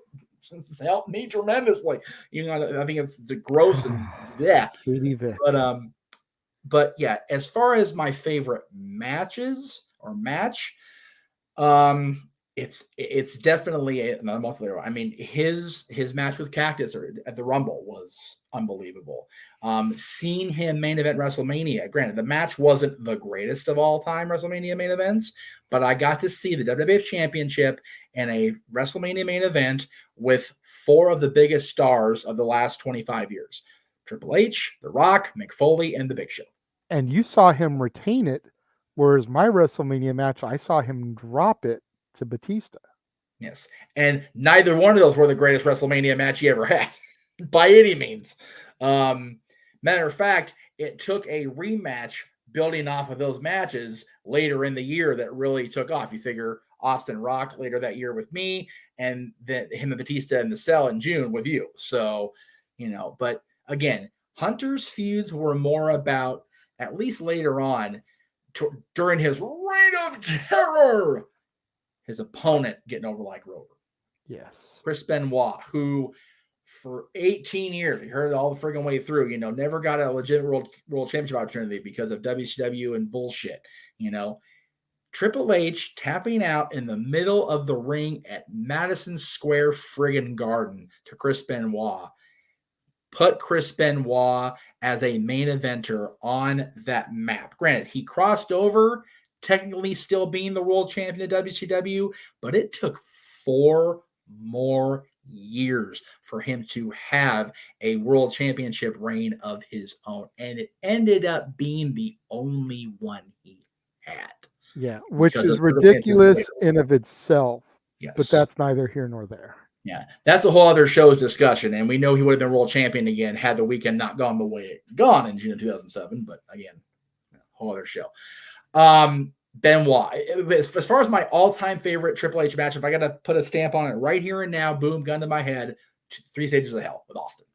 has helped me tremendously. I think it's gross and yeah. Katie Vick. But yeah, as far as my favorite match, it's definitely a monthly. I mean, his match with Cactus at the Rumble was unbelievable. Seeing him main event WrestleMania, granted, the match wasn't the greatest of all time WrestleMania main events, but I got to see the WWF Championship and a WrestleMania main event with 4 of the biggest stars of the last 25 years. Triple H, The Rock, Mick Foley, and The Big Show. And you saw him retain it, whereas my WrestleMania match, I saw him drop it to Batista. Yes. And neither one of those were the greatest WrestleMania match he ever had by any means. Matter of fact, it took a rematch building off of those matches later in the year that really took off. You figure Austin Rock later that year with me, and then him and Batista in the Cell in June with you. So, but again, Hunter's feuds were more about, at least later on, during his reign of terror, his opponent getting over like Rover. Yes. Chris Benoit, who for 18 years, we heard it all the friggin' way through, never got a legit world championship opportunity because of WCW and bullshit. Triple H tapping out in the middle of the ring at Madison Square friggin' Garden to Chris Benoit. Put Chris Benoit as a main eventer on that map. Granted, he crossed over, technically still being the world champion of WCW, but it took 4 more years for him to have a world championship reign of his own. And it ended up being the only one he had. Yeah, which is ridiculous in of itself. Yes. But that's neither here nor there. Yeah, that's a whole other show's discussion, and we know he would have been world champion again had the weekend not gone the way it gone in June of 2007. But again, whole other show. Benoit, as far as my all-time favorite Triple H match, if I got to put a stamp on it right here and now, boom, gun to my head, 3 Stages of Hell with Austin.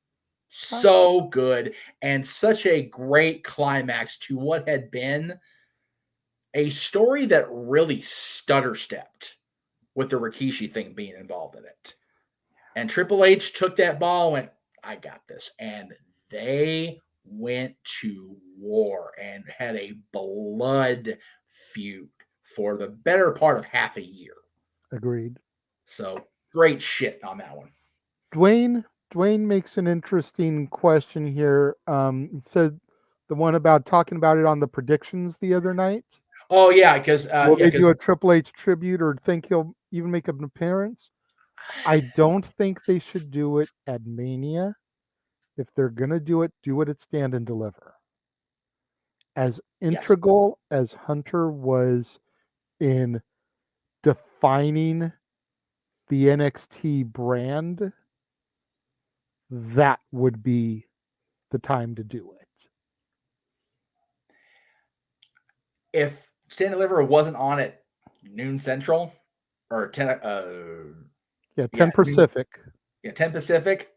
So good, and such a great climax to what had been a story that really stutter-stepped with the Rikishi thing being involved in it. And Triple H took that ball and went, I got this. And they went to war and had a blood feud for the better part of half a year. Agreed. So great shit on that one. Dwayne makes an interesting question here. It said the one about talking about it on the predictions the other night. Oh, yeah, because will they do a Triple H tribute or think he'll even make an appearance? I don't think they should do it at Mania. If they're going to do it at Stand and Deliver. As integral as Hunter was in defining the NXT brand, that would be the time to do it. If Stand and Deliver wasn't on at noon Central or 10 Pacific. 10 Pacific,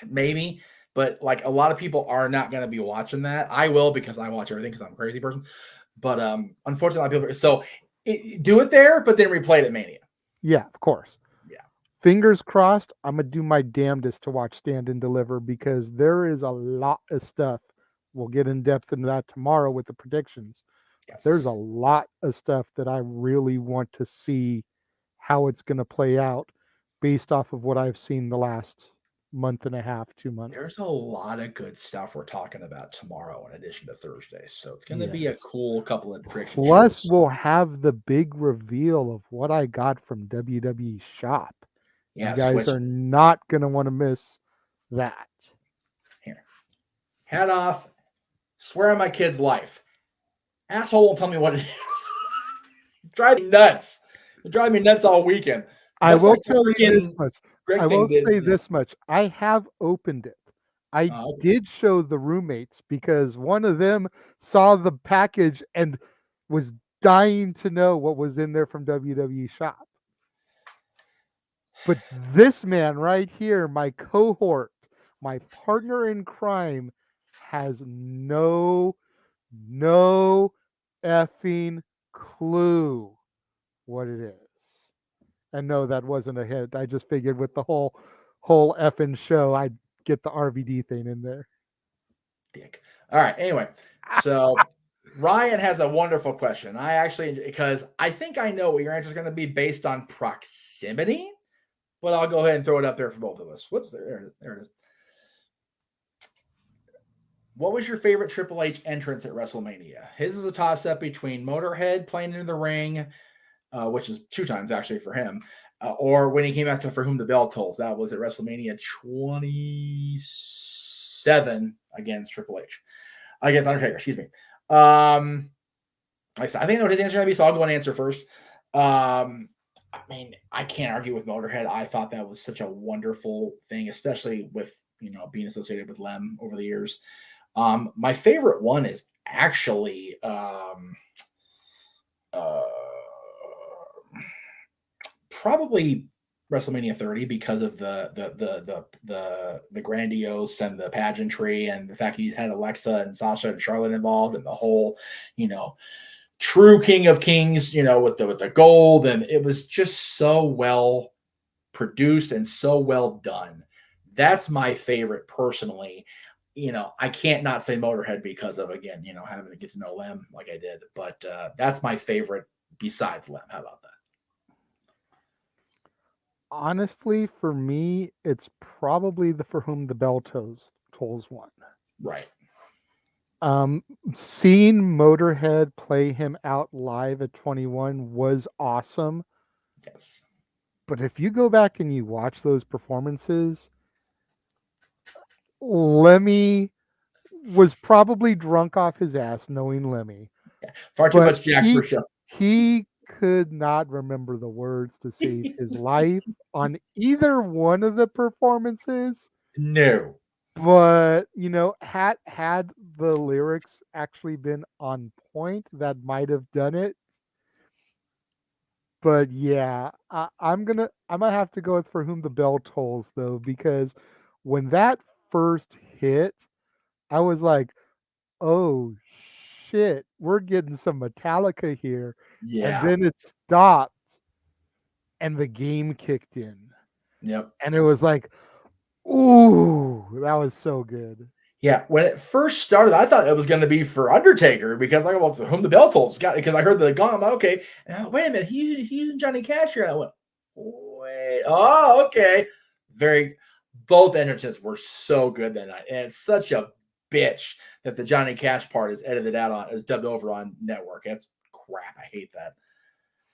maybe. But like a lot of people are not going to be watching that. I will because I watch everything because I'm a crazy person. But unfortunately, a lot of people. So do it there, but then replay it at Mania. Yeah, of course. Yeah. Fingers crossed. I'm gonna do my damnedest to watch Stand and Deliver because there is a lot of stuff. We'll get in depth into that tomorrow with the predictions. Yes. There's a lot of stuff that I really want to see how it's going to play out based off of what I've seen the last month and a half, 2 months. There's a lot of good stuff we're talking about tomorrow in addition to Thursday. So it's going to be a cool couple of predictions. Plus, we'll have the big reveal of what I got from WWE Shop. Yeah, you guys are not going to want to miss that. Here. Hat off. Swear on my kid's life. Asshole won't tell me what it is. Drive me nuts. It drive me nuts all weekend. I will tell you this much. I will say this much. I have opened it. I did show the roommates because one of them saw the package and was dying to know what was in there from WWE Shop. But this man right here, my cohort, my partner in crime, has no effing clue what it is. And no, that wasn't a hit. I just figured with the whole effing show, I'd get the RVD thing in there. Dick. All right. Anyway, so Ryan has a wonderful question. I actually, because I think I know what your answer is going to be based on proximity, but I'll go ahead and throw it up there for both of us. Whoops, there it is. What was your favorite Triple H entrance at WrestleMania? His is a toss-up between Motorhead playing in the ring, which is 2 times actually for him, or when he came out to For Whom the Bell Tolls. That was at WrestleMania 27 against Triple H. Against Undertaker, excuse me. Like I said, I think I know what his answer is going to be, so I'll go and answer first. I mean, I can't argue with Motorhead. I thought that was such a wonderful thing, especially with, being associated with Lem over the years. My favorite one is actually probably WrestleMania 30 because of the grandiose and the pageantry and the fact you had Alexa and Sasha and Charlotte involved and the whole, true King of Kings, with the gold, and it was just so well produced and so well done. That's my favorite personally. I can't not say Motorhead because of, again, having to get to know Lem like I did, but that's my favorite besides Lem. How about that? Honestly, for me, it's probably the For Whom the Bell Tolls one. Right. Seeing Motorhead play him out live at 21 was awesome. Yes. But if you go back and you watch those performances, Lemmy was probably drunk off his ass knowing Lemmy. Yeah. Far too much Jack for show. He could not remember the words to save his life on either one of the performances. No. But had the lyrics actually been on point, that might have done it. But yeah, I might have to go with For Whom the Bell Tolls though, because when that first hit, I was like, oh shit, we're getting some Metallica here. And Yeah. then it stopped and the game kicked in. Yep. And it was like, ooh, that was so good. Yeah, when it first started, I thought it was going to be for Undertaker because I well, Whom the Bell Tolls got because I heard the gong. I'm like, okay, and wait a minute, he's using Johnny Cash here. And I went, wait, oh, okay. Both entrances were so good that night, and it's such a bitch that the Johnny Cash part is edited out is dubbed over on network. That's crap. I hate that.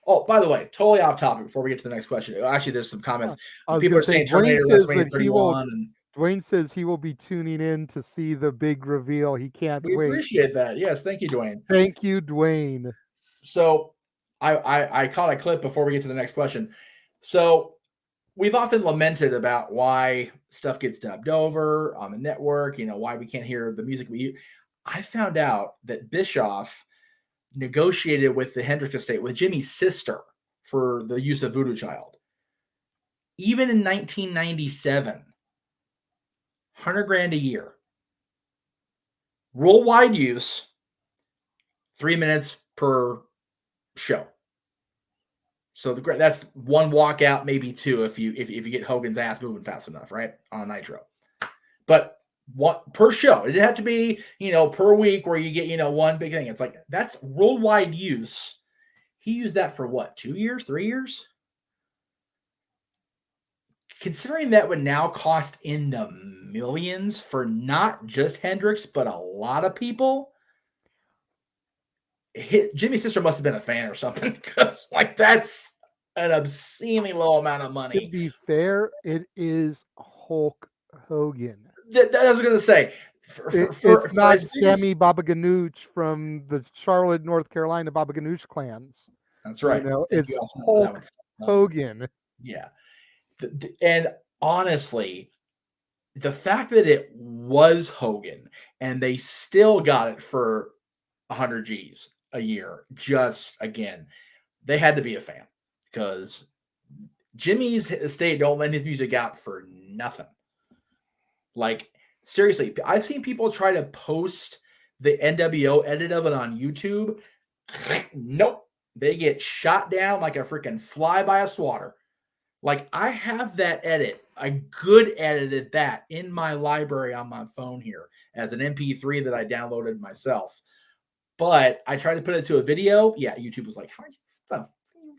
Oh, by the way, totally off topic before we get to the next question. Actually, there's some comments. People are saying Terminator WrestleMania 31. And Dwayne says he will be tuning in to see the big reveal. He can't we wait. appreciate that. Yes, thank you, Dwayne. Thank you, Dwayne. So I caught a clip before we get to the next question. So we've often lamented about why stuff gets dubbed over on the network, why we can't hear the music I found out that Bischoff negotiated with the Hendrix estate with Jimmy's sister for the use of Voodoo Child. Even in 1997, $100,000 a year. Worldwide use, 3 minutes per show. So that's one walkout, maybe 2 if you get Hogan's ass moving fast enough, right? On Nitro. But what per show? It didn't have to be, per week where you get, one big thing. It's like that's worldwide use. He used that for what, 2 years, 3 years? Considering that would now cost in the millions for not just Hendrix, but a lot of people. Jimmy's sister must have been a fan or something because that's an obscenely low amount of money. To be fair, it is Hulk Hogan. That I was going to say. It's not Sammy Baba Ganoush from the Charlotte, North Carolina Baba Ganoush clans. That's right. It's Hulk Hogan. Yeah. And honestly, the fact that it was Hogan and they still got it for 100 G's, a year. Just again, they had to be a fan because Jimmy's estate don't let his music out for nothing. Like seriously, I've seen people try to post the NWO edit of it on YouTube. Nope, they get shot down like a freaking fly by a swatter. Like I have that edit, a good edit at that, in my library on my phone here as an MP3 that I downloaded myself. But I tried to put it to a video. Yeah, YouTube was like,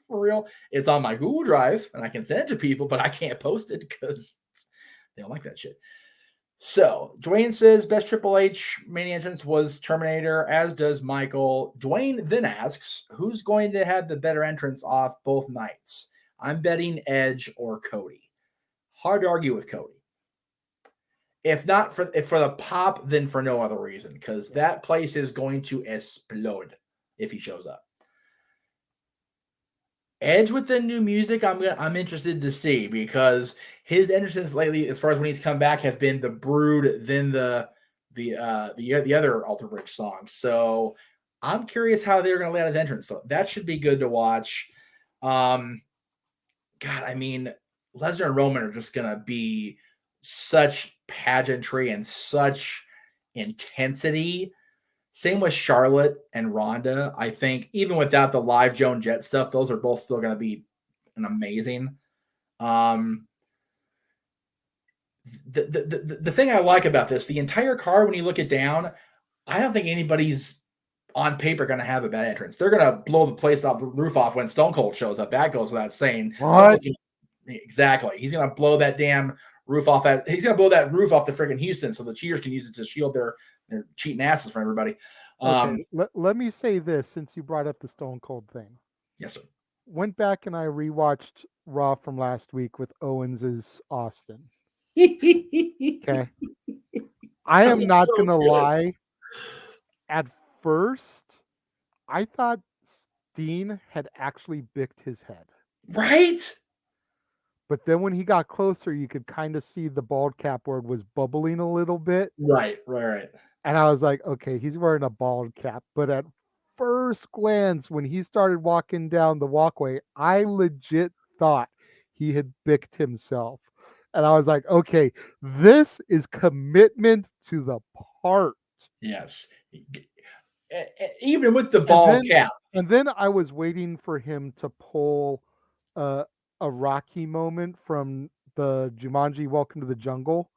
for real? It's on my Google Drive and I can send it to people, but I can't post it because they don't like that shit. So Dwayne says best Triple H main entrance was Terminator, as does Michael. Dwayne then asks, who's going to have the better entrance off both nights? I'm betting Edge or Cody. Hard to argue with Cody. If not for the pop, then for no other reason, because that place is going to explode if he shows up. Edge with the new music, I'm interested to see, because his entrances lately, as far as when he's come back, have been the Brood, then the other Alter Bridge songs. So I'm curious how they're going to lay out his entrance. So that should be good to watch. God, I mean, Lesnar and Roman are just going to be such pageantry and such intensity. Same with Charlotte and Ronda. I think even without the live Joan Jett stuff, those are both still going to be an amazing. The thing I like about this, the entire card, when you look it down, I don't think anybody's on paper going to have a bad entrance. They're going to blow the place off, the roof off when Stone Cold shows up. That goes without saying. What? Exactly. He's going to blow that damn roof off. He's going to blow that roof off the freaking Houston so the cheaters can use it to shield their cheating asses from everybody. Okay, let me say this, since you brought up the Stone Cold thing. Yes, sir. Went back and I rewatched Raw from last week with Owens's Austin. Okay. I am not going to lie. At first, I thought Steen had actually bicked his head. Right? But then when he got closer, you could kind of see the bald cap where it was bubbling a little bit. Right. And I was like, okay, he's wearing a bald cap. But at first glance, when he started walking down the walkway, I legit thought he had bicked himself. And I was like, okay, this is commitment to the part. Yes. Even with the bald cap. And then I was waiting for him to pull a Rocky moment from the Jumanji Welcome to the Jungle,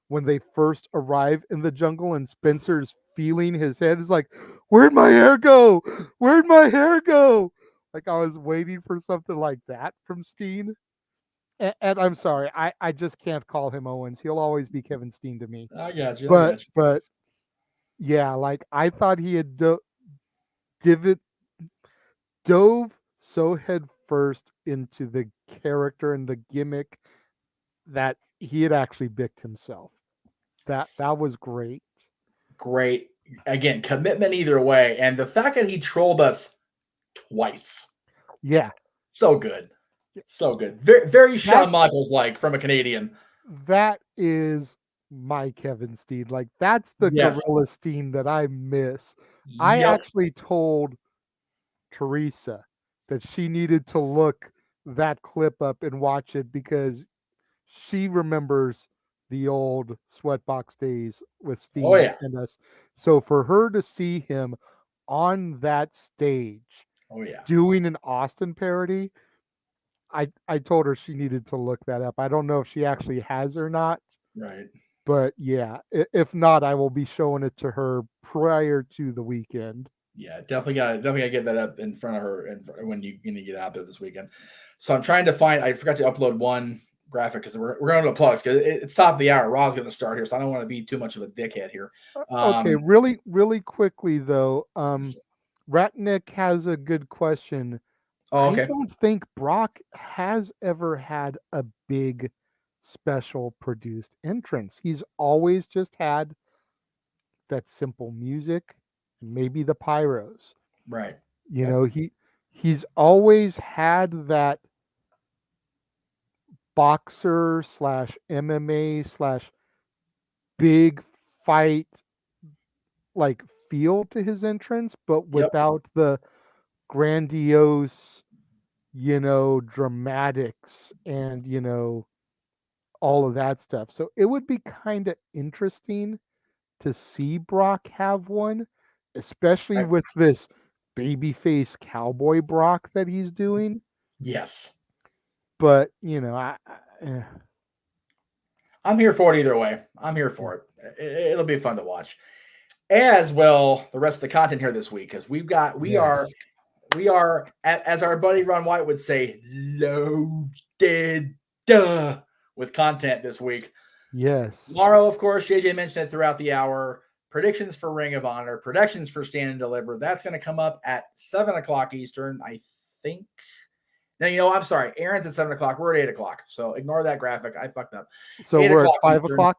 when they first arrive in the jungle and Spencer's feeling his head. Is like, where'd my hair go? Where'd my hair go? Like, I was waiting for something like that from Steen. And I'm sorry, I just can't call him Owens. He'll always be Kevin Steen to me. I got you. But yeah, like I thought he had dove so head first into the character and the gimmick that he had actually bicked himself. That was great. Great. Again, commitment either way. And the fact that he trolled us twice. Yeah. So good. So good. Very, very Shawn Michaels like from a Canadian. That is my Kevin Steen. Like, that's the Gorilla Steen that I miss. Yep. I actually told Teresa that she needed to look that clip up and watch it, because she remembers the old Sweatbox days with Steen and us. So for her to see him on that stage doing an Austin parody, I told her she needed to look that up. I don't know if she actually has or not. Right. But yeah, if not, I will be showing it to her prior to the weekend. Yeah, definitely gotta get that up in front of her and when you get out there this weekend. So I'm trying to find. I forgot to upload one graphic because we're going to plugs because it's top of the hour. Raw's going to start here, so I don't want to be too much of a dickhead here. Okay, really quickly though, Ratnick has a good question. Okay. I don't think Brock has ever had a big special produced entrance. He's always just had that simple music, maybe the pyros. Right. You know, he's always had that boxer / MMA / big fight like feel to his entrance, but Yep. without the grandiose, dramatics and, all of that stuff. So it would be kind of interesting to see Brock have one, especially Right. with this babyface cowboy Brock that he's doing. Yes. But, I'm here for it either way. I'm here for it. It'll be fun to watch. As well, the rest of the content here this week, because we yes. are, as our buddy Ron White would say, loaded duh, with content this week. Yes. Tomorrow, of course, JJ mentioned it throughout the hour. Predictions for Ring of Honor, predictions for Stand and Deliver. That's going to come up at 7 o'clock Eastern, I think. No, I'm sorry. Aaron's at 7 o'clock. We're at 8 o'clock. So ignore that graphic. I fucked up. So 8 we're at o'clock 5 Eastern. o'clock?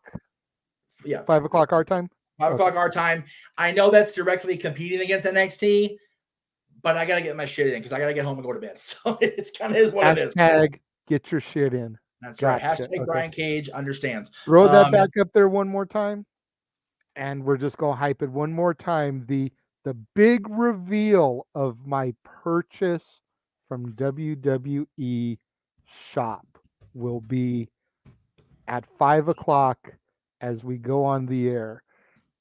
Yeah. 5 o'clock our time? 5 o'clock our time. I know that's directly competing against NXT, but I got to get my shit in because I got to get home and go to bed. So it's kind of is what it is. Hashtag get your shit in. That's Gotcha. right. Hashtag Okay. Brian Cage understands. Throw that back up there one more time. And we're just going to hype it one more time. The big reveal of my purchase from WWE Shop will be at 5 o'clock as we go on the air.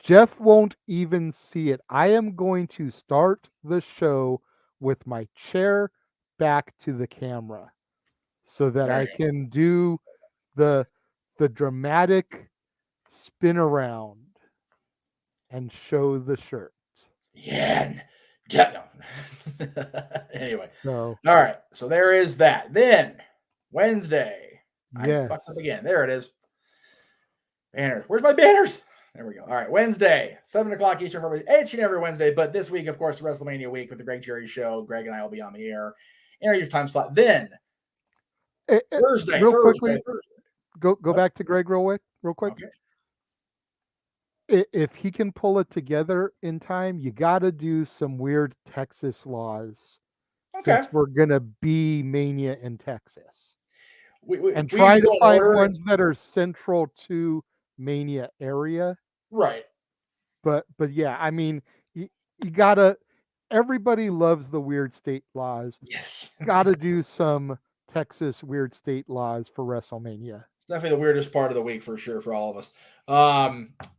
Jeff won't even see it. I am going to start the show with my chair back to the camera so that I can do the dramatic spin around and show the shirt. Yeah. No. Anyway. So, all right. So there is that. Then Wednesday. yes. I fucked up again. There it is. Banners. Where's my banners? There we go. All right. Wednesday, 7 o'clock Eastern for each and every Wednesday. But this week, of course, WrestleMania week with the Greg Cherry Show. Greg and I will be on the air in your time slot. Then Thursday. Quickly, go back to Greg real quick. Okay. If he can pull it together in time, you got to do some weird Texas laws since we're going to be Mania in Texas. And try to find ones that are central to Mania area. Right. But yeah, I mean, you got to, everybody loves the weird state laws. Yes. Got to do some Texas weird state laws for WrestleMania. It's definitely the weirdest part of the week for sure for all of us.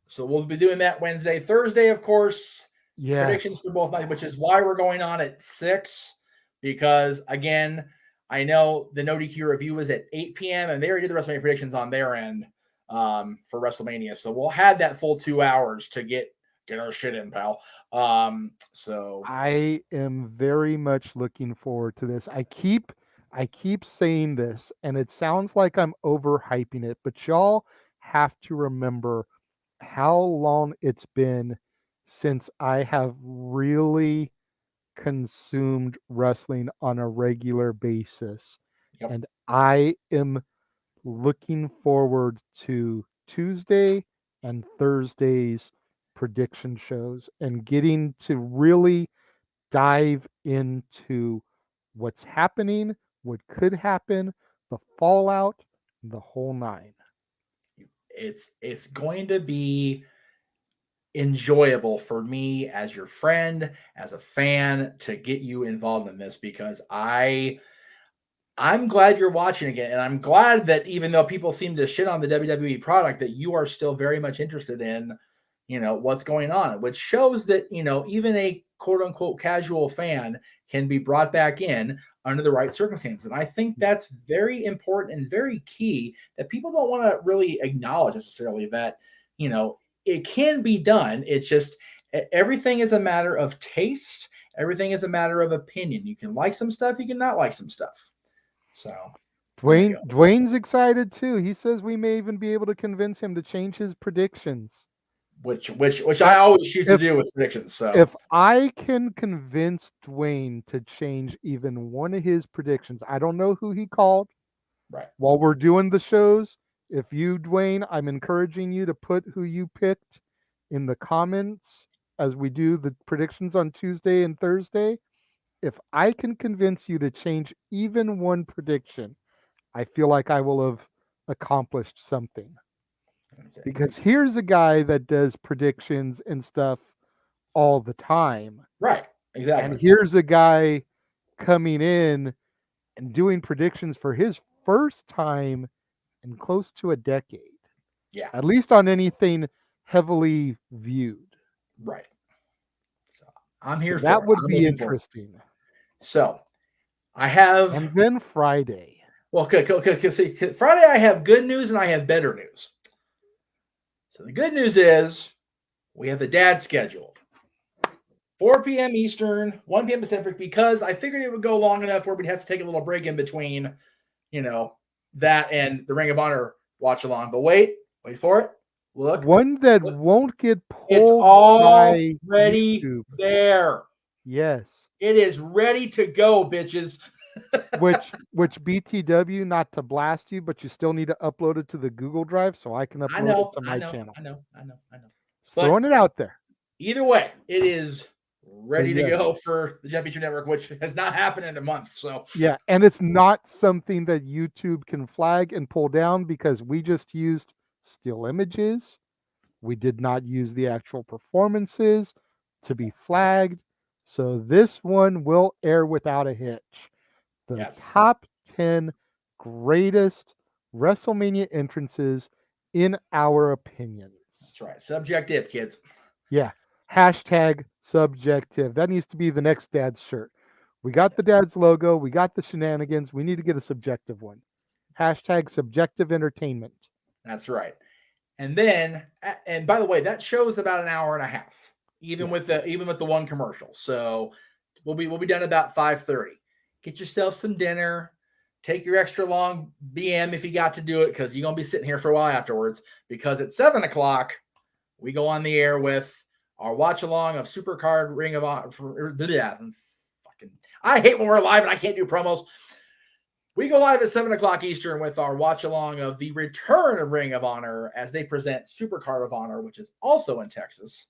So we'll be doing that Wednesday. Thursday, of course, predictions for both nights, which is why we're going on at 6. Because again, I know the No DQ review was at 8 p.m. and they already did the WrestleMania predictions on their end for WrestleMania. So we'll have that full 2 hours to get our shit in, pal. So I am very much looking forward to this. I keep saying this, and it sounds like I'm overhyping it, but y'all have to remember how long it's been since I have really consumed wrestling on a regular basis. Yep. And I am looking forward to Tuesday and Thursday's prediction shows and getting to really dive into what's happening, what could happen, the fallout, the whole nine. It's going to be enjoyable for me as your friend, as a fan, to get you involved in this because I'm glad you're watching again. And I'm glad that even though people seem to shit on the WWE product, that you are still very much interested in, what's going on, which shows that, even a quote unquote casual fan can be brought back in under the right circumstances. And I think that's very important and very key that people don't want to really acknowledge necessarily that, it can be done. It's just everything is a matter of taste. Everything is a matter of opinion. You can like some stuff, you can not like some stuff. So Dwayne's excited too. He says we may even be able to convince him to change his predictions. Which I always shoot to do with predictions. So if I can convince Dwayne to change even one of his predictions, I don't know who he called. Right. While we're doing the shows, if you, Dwayne, I'm encouraging you to put who you picked in the comments as we do the predictions on Tuesday and Thursday. If I can convince you to change even one prediction, I feel like I will have accomplished something. Okay. Because here's a guy that does predictions and stuff all the time. Right. And Exactly. here's a guy coming in and doing predictions for his first time in close to a decade, Yeah. at least on anything heavily viewed. Right. So I'm So here that for it. would I'm be looking forward. interesting. So I have, And then Friday. well, okay, see, Friday I have good news and I have better news. So the good news is we have the dad scheduled 4 p.m. Eastern, 1 p.m. Pacific, because I figured it would go long enough where we'd have to take a little break in between, that and the Ring of Honor watch along. But wait for it. Look, One that won't get it's pulled by already YouTube. there. Yes. It is ready to go, bitches. Which BTW, not to blast you, but you still need to upload it to the Google Drive so I can I upload it know, to I my know, channel. I know, I know, I know. Just But throwing it out there. either way, it is But ready to yes. go for the Championship Network, which has not happened in a month. So Yeah, and it's not something that YouTube can flag and pull down because we just used still images. We did not use the actual performances to be flagged. So this one will air without a hitch. The yes, top 10 greatest WrestleMania entrances in our opinions. that's right. Subjective, kids. Yeah. Hashtag subjective. That needs to be the next dad's shirt. We got the dad's logo. We got the shenanigans. We need to get a subjective one. Hashtag subjective entertainment. That's right. And then, and by the way, that show's about an hour and a half, even Yes. with the one commercial. So we'll be done about 5:30. Get yourself some dinner. Take your extra long BM if you got to do it, because you're gonna be sitting here for a while afterwards. Because at 7 o'clock, we go on the air with our watch along of Supercard Ring of Honor. Fucking, I hate when we're live and I can't do promos. We go live at 7 o'clock Eastern with our watch along of the return of Ring of Honor as they present Supercard of Honor, which is also in Texas.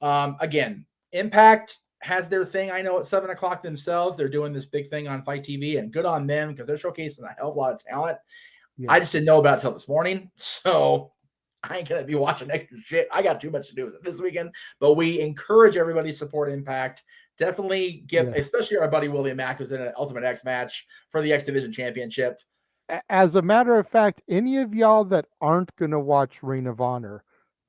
Again, Impact has their thing, I know, at 7 o'clock themselves. They're doing this big thing on Fight TV, and good on them because they're showcasing a hell of a lot of talent. Yeah. I just didn't know about it until this morning. So I ain't going to be watching extra shit. I got too much to do with it this weekend. But we encourage everybody to support Impact. Definitely give, especially our buddy William Mack, who's in an Ultimate X match for the X Division Championship. As a matter of fact, any of y'all that aren't going to watch Ring of Honor,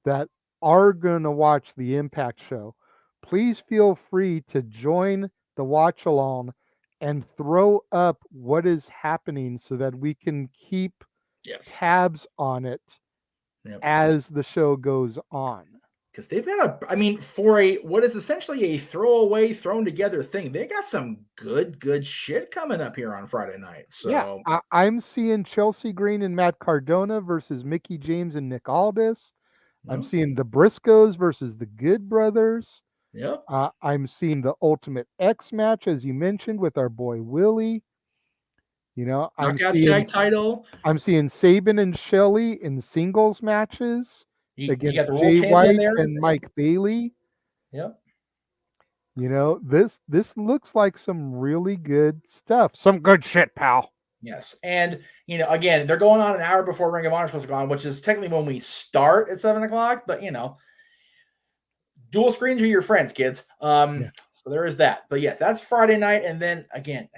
that are going to watch the Impact show, please feel free to join the watch along and throw up what is happening so that we can keep tabs on it as the show goes on. Because they've got for what is essentially a throwaway, thrown together thing, they got some good shit coming up here on Friday night. So yeah, I'm seeing Chelsea Green and Matt Cardona versus Mickey James and Nick Aldis. I'm seeing the Briscoes versus the Good Brothers. Yep. I'm seeing the Ultimate X match, as you mentioned, with our boy Willie. Knockouts tag title. I'm seeing Sabin and Shelley in singles matches against Jay White and Mike Bailey. Yep. This looks like some really good stuff. Some good shit, pal. Yes. And, again, they're going on an hour before Ring of Honor is supposed to go on, which is technically when we start at 7 o'clock. But, dual screens are your friends, kids. So there is that. But, yes, that's Friday night. And then, again,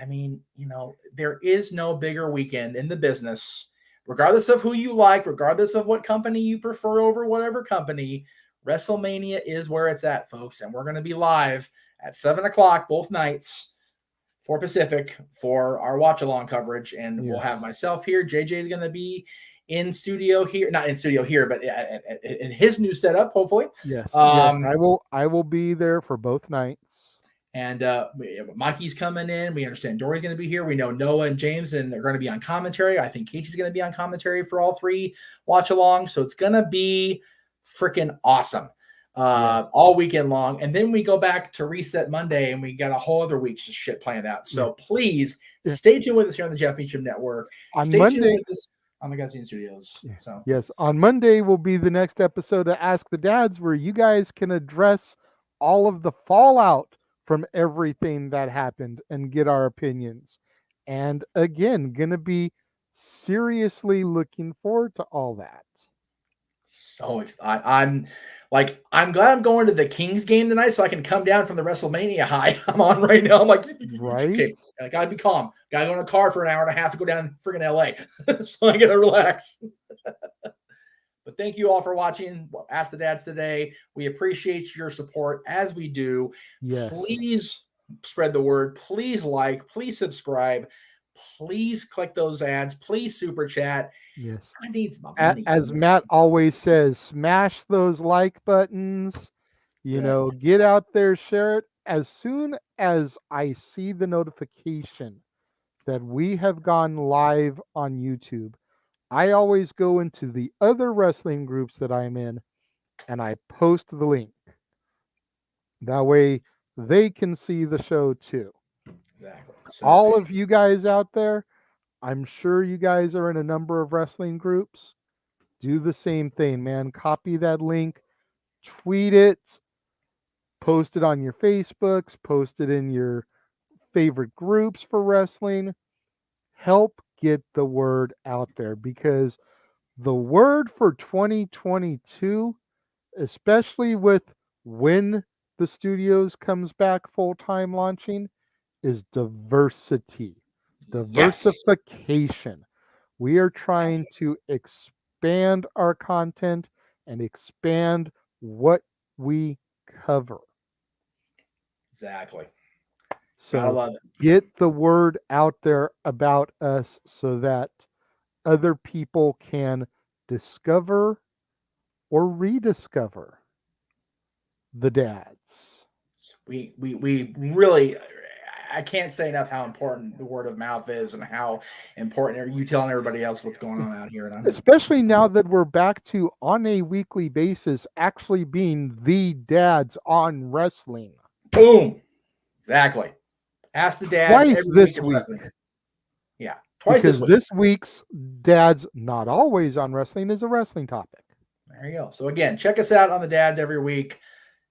there is no bigger weekend in the business, regardless of who you like, regardless of what company you prefer over whatever company. WrestleMania is where it's at, folks. And we're going to be live at 7 o'clock both nights for Pacific for our watch along coverage. And we'll have myself here. JJ is going to be in studio here, not in studio here, but in his new setup, hopefully. Yes. I will be there for both nights. And Mikey's coming in. We understand Dory's going to be here. We know Noah and James and they're going to be on commentary. I think Casey's going to be on commentary for all three watch along. So it's going to be freaking awesome. All weekend long. And then we go back to reset Monday and we got a whole other week's shit planned out. So please stay tuned with us here on the Jeff Meacham Network. Stay tuned with us on the Magazine Studios. So yes, on Monday will be the next episode of Ask the Dads, where you guys can address all of the fallout from everything that happened and get our opinions. And again, gonna be seriously looking forward to all that. So excited. Like, I'm glad I'm going to the Kings game tonight so I can come down from the WrestleMania high I'm on right now. I'm like, Right? okay, I gotta be calm. Gotta go in a car for an hour and a half to go down friggin' LA. So I gotta relax. But thank you all for watching Ask the Dads today. We appreciate your support as we do. Yes. Please spread the word. Please like. Please subscribe. Please click those ads. Please super chat. Yes. I need some money. As Matt always says, smash those like buttons. You know, get out there, share it. As soon as I see the notification that we have gone live on YouTube, I always go into the other wrestling groups that I'm in and I post the link. That way they can see the show too. Exactly. So, All of you guys out there, I'm sure you guys are in a number of wrestling groups. Do the same thing, man. Copy that link, tweet it, post it on your Facebooks, post it in your favorite groups for wrestling. Help get the word out there, because the word for 2022, especially with when the studios comes back full time launching, is diversity, yes. diversification. We are trying to expand our content and expand what we cover. Exactly. Gotta So love it. get the word out there about us so that other people can discover or rediscover the dads. We really, I can't say enough how important the word of mouth is and how important are you telling everybody else what's going on out here. And I'm Especially now that we're back to, on a weekly basis, actually being the dads on wrestling. boom. Exactly. Ask the dads Twice every week this is week. wrestling. Yeah. Twice Because this week. this week's dads not always on wrestling is a wrestling topic. There you go. So again, check us out on the dads every week,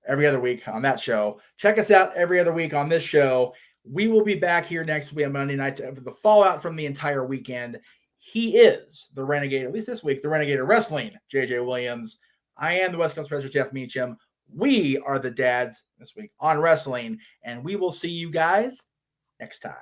every other week on that show. Check us out every other week on this show. We will be back here next week on Monday night for the fallout from the entire weekend. He is the Renegade, at least this week, the Renegade of Wrestling, JJ Williams. I am the West Coast Professor Jeff Meacham. We are the dads this week on wrestling, and we will see you guys next time.